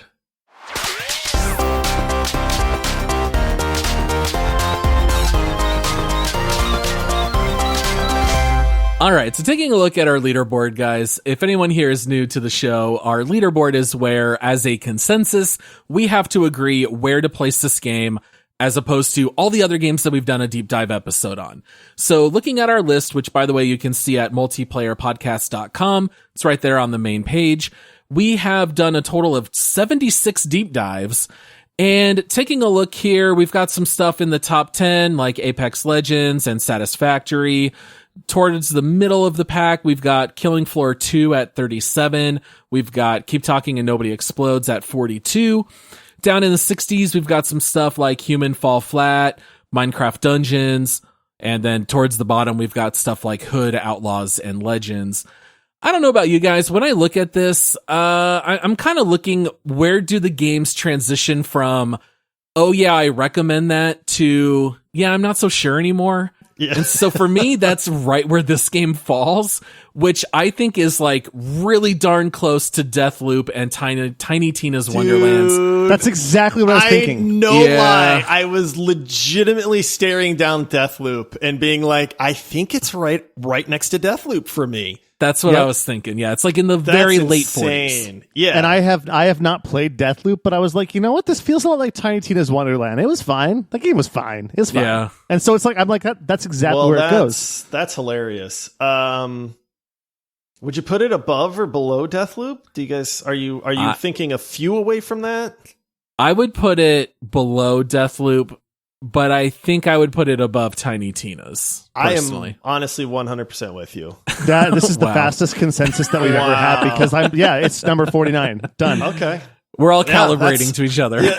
All right, so taking a look at our leaderboard, guys, if anyone here is new to the show, our leaderboard is where, as a consensus, we have to agree where to place this game as opposed to all the other games that we've done a deep dive episode on. So looking at our list, which, by the way, you can see at multiplayerpodcast.com, it's right there on the main page, we have done a total of 76 deep dives. And taking a look here, we've got some stuff in the top 10, like Apex Legends and Satisfactory. Towards the middle of the pack, we've got Killing Floor 2 at 37. We've got Keep Talking and Nobody Explodes at 42. Down in the 60s, we've got some stuff like Human Fall Flat, Minecraft Dungeons, and then towards the bottom, we've got stuff like Hood, Outlaws, and Legends. I don't know about you guys. When I look at this, I'm kind of looking, where do the games transition from, oh yeah, I recommend that, to, yeah, I'm not so sure anymore. Yeah. And so for me, that's right where this game falls, which I think is like really darn close to Deathloop and Tiny Tina's Wonderlands. That's exactly what I was thinking. No lie. I was legitimately staring down Deathloop and being like, I think it's right next to Deathloop for me. That's what I was thinking. Yeah, it's like in the very late 40s. Yeah. And I have not played Deathloop, but I was like, you know what? This feels a lot like Tiny Tina's Wonderland. It was fine. The game was fine. It was fine. Yeah. And so it's like, I'm like, that's exactly where it goes. That's hilarious. Would you put it above or below Deathloop? Do you guys, are you thinking a few away from that? I would put it below Deathloop, but I think I would put it above Tiny Tina's. Personally. I am honestly 100% with you. This is the fastest consensus that we've ever had because it's number 49. Done. Okay. We're all calibrating to each other. Yeah.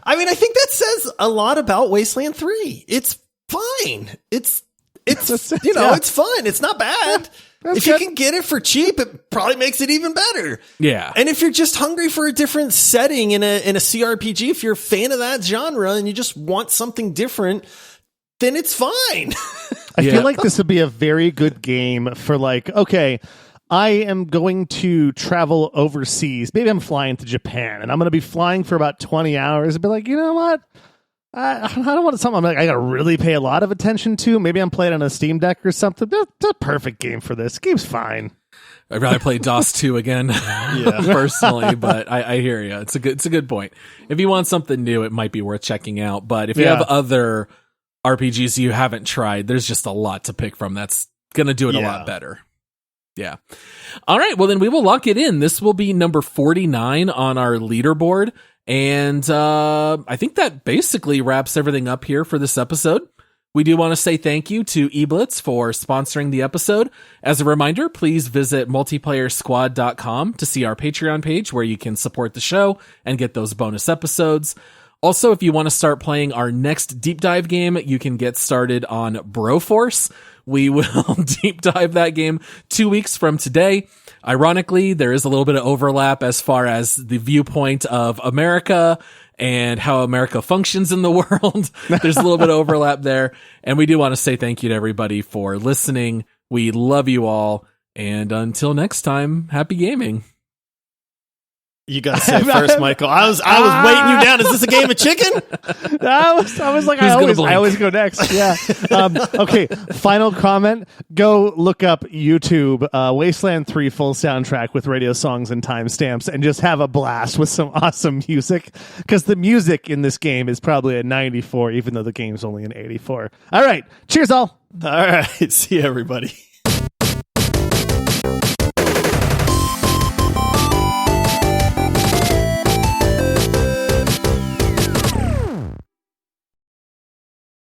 I mean, I think that says a lot about Wasteland 3. It's fine. It's it's fun. It's not bad. If you can get it for cheap, it probably makes it even better. Yeah. And if you're just hungry for a different setting in a cRPG, if you're a fan of that genre and you just want something different, then it's fine. I feel like this would be a very good game for okay, I am going to travel overseas. Maybe I'm flying to Japan and I'm going to be flying for about 20 hours and be like, you know what? I don't want something I got to really pay a lot of attention to. Maybe I'm playing on a Steam Deck or something. That's a perfect game for this. Game's fine. I'd rather play DOS 2 again, personally, but I hear you. It's a good point. If you want something new, it might be worth checking out. But if you have other RPGs you haven't tried, there's just a lot to pick from. That's going to do it a lot better. Yeah. All right. Well, then we will lock it in. This will be number 49 on our leaderboard. And I think that basically wraps everything up here for this episode. We do want to say thank you to eBlitz for sponsoring the episode. As a reminder, please visit multiplayersquad.com to see our Patreon page where you can support the show and get those bonus episodes. Also, if you want to start playing our next deep dive game, you can get started on Broforce. We will deep dive that game 2 weeks from today. Ironically, there is a little bit of overlap as far as the viewpoint of America and how America functions in the world. There's a little bit of overlap there. And we do want to say thank you to everybody for listening. We love you all. And until next time, happy gaming. You got to say it first, Michael. I was waiting you down. Is this a game of chicken? I was like, I always go next. Yeah. Okay. Final comment. Go look up YouTube, Wasteland 3 full soundtrack with radio songs and timestamps and just have a blast with some awesome music. Because the music in this game is probably a 94, even though the game's only an 84. All right. Cheers, all. All right. See you, everybody.